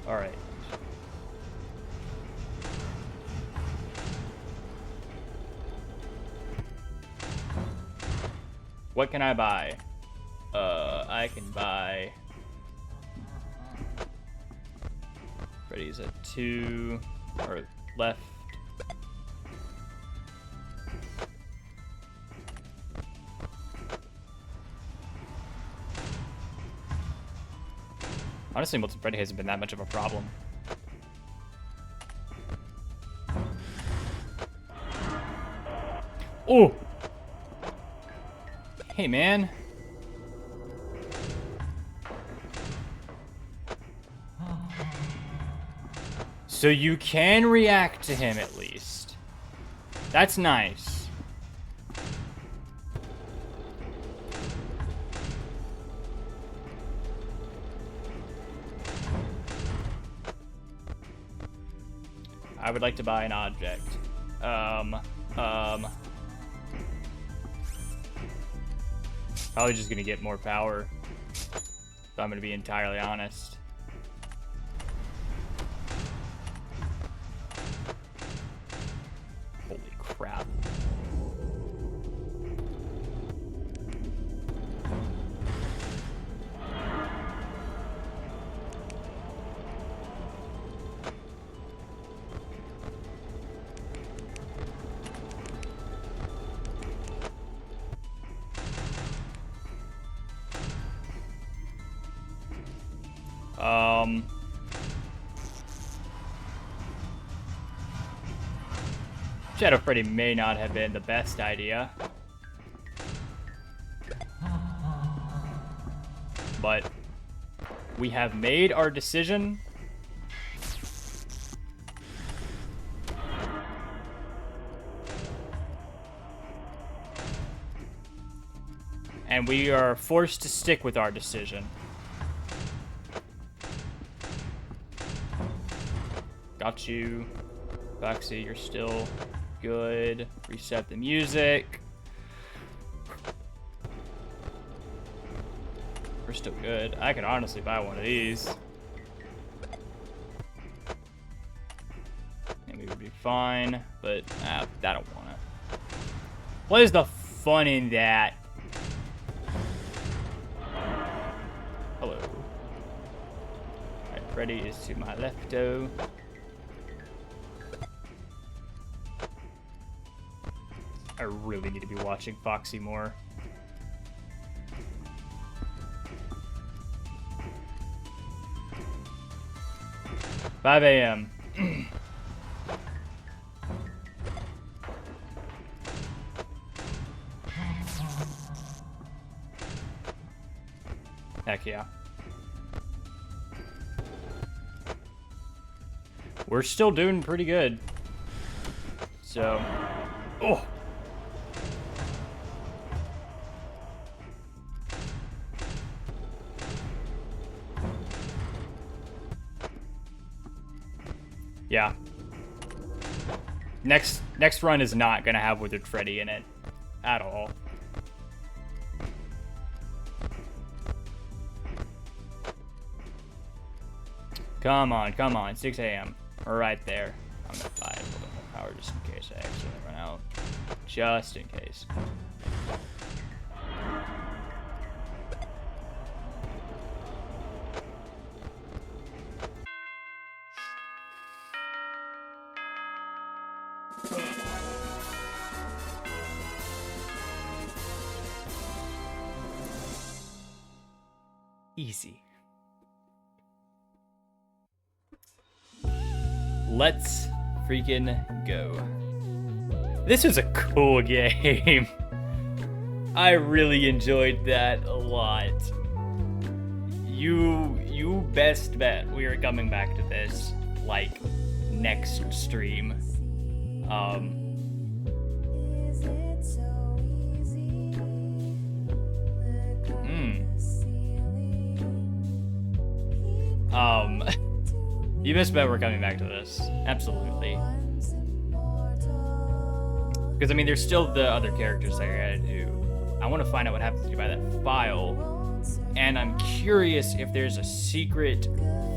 Alright. What can I buy? I can buy... Freddy's at 2, or left. Honestly, multiplayer hasn't been that much of a problem. Oh! Hey, man. So you can react to him at least. That's nice. I would like to buy an object. Probably just gonna get more power, if I'm gonna be entirely honest. Holy crap. Shadow Freddy may not have been the best idea. But we have made our decision. And we are forced to stick with our decision. Got you. Foxy, you're still good. Reset the music. We're still good. I could honestly buy one of these. And we would be fine, but I don't want to. What is the fun in that? Hello. Alright, Freddy is to my lefto. I really need to be watching Foxy more. $5 a.m. Heck yeah. We're still doing pretty good. So, oh. Yeah. Next run is not gonna have Withered Freddy in it at all. Come on, 6 a.m. We're right there. I'm gonna buy a little bit more power just in case I accidentally run out. Just in case. Easy. Let's freaking go. This was a cool game. I really enjoyed that a lot. You best bet we are coming back to this, like, next stream. You best bet we're coming back to this. Absolutely. Because, I mean, there's still the other characters that I gotta do. I want to find out what happens if you buy that file. And I'm curious if there's a secret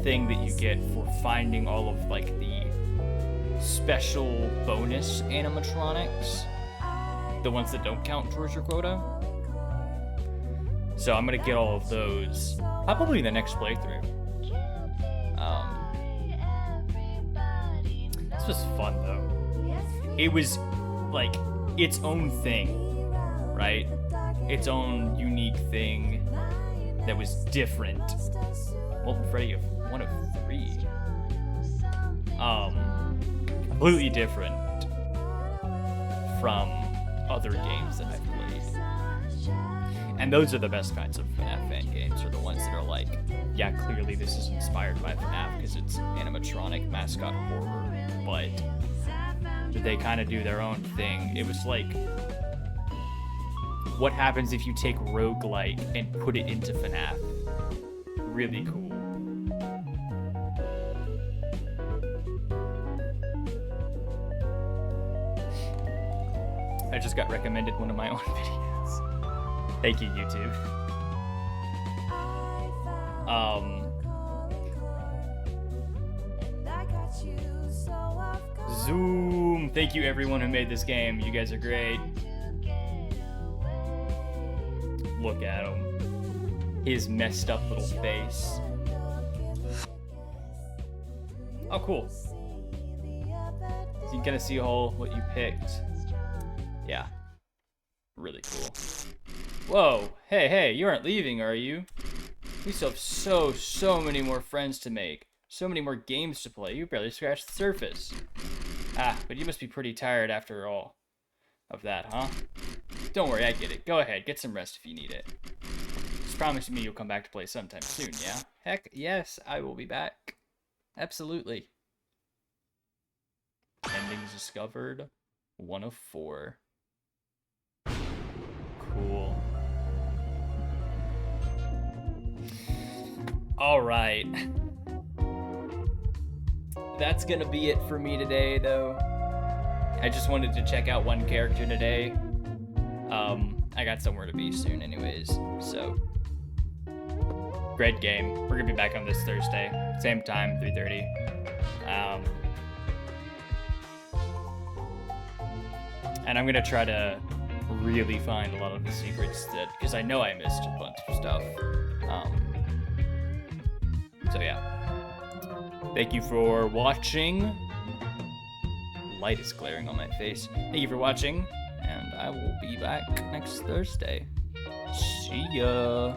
thing that you get for finding all of, like, the special bonus animatronics. The ones that don't count towards your quota. So I'm gonna get all of those probably in the next playthrough. This was fun, though. It was, like, its own thing, right? Its own unique thing that was different. Molten Freddy of 1 of 3. Completely different from other games that I've played. And those are the best kinds of FNAF fan games, are the ones that are like, yeah, clearly this is inspired by FNAF because it's animatronic mascot horror, but they kind of do their own thing. It was like, what happens if you take roguelike and put it into FNAF? Really cool. I just got recommended one of my own videos. Thank you, YouTube. Zoom. Thank you everyone who made this game. You guys are great. Look at him. His messed up little face. Oh, cool. So you kind of see all what you picked. Yeah. Really cool. Whoa. Hey, you aren't leaving, are you? We still have so many more friends to make. So many more games to play. You barely scratched the surface. Ah, but you must be pretty tired after all of that, huh? Don't worry, I get it. Go ahead, get some rest if you need it. Just promise me you'll come back to play sometime soon, yeah? Heck, yes, I will be back. Absolutely. Endings discovered. 1 of 4. Cool. Alright. That's gonna be it for me today, though. I just wanted to check out one character today. I got somewhere to be soon anyways, so. Great game. We're gonna be back on this Thursday. Same time, 3:30. And I'm gonna try to really find a lot of the secrets that, because I know I missed a bunch of stuff. So yeah. Thank you for watching. Light is glaring on my face. Thank you for watching, and I will be back next Thursday. See ya.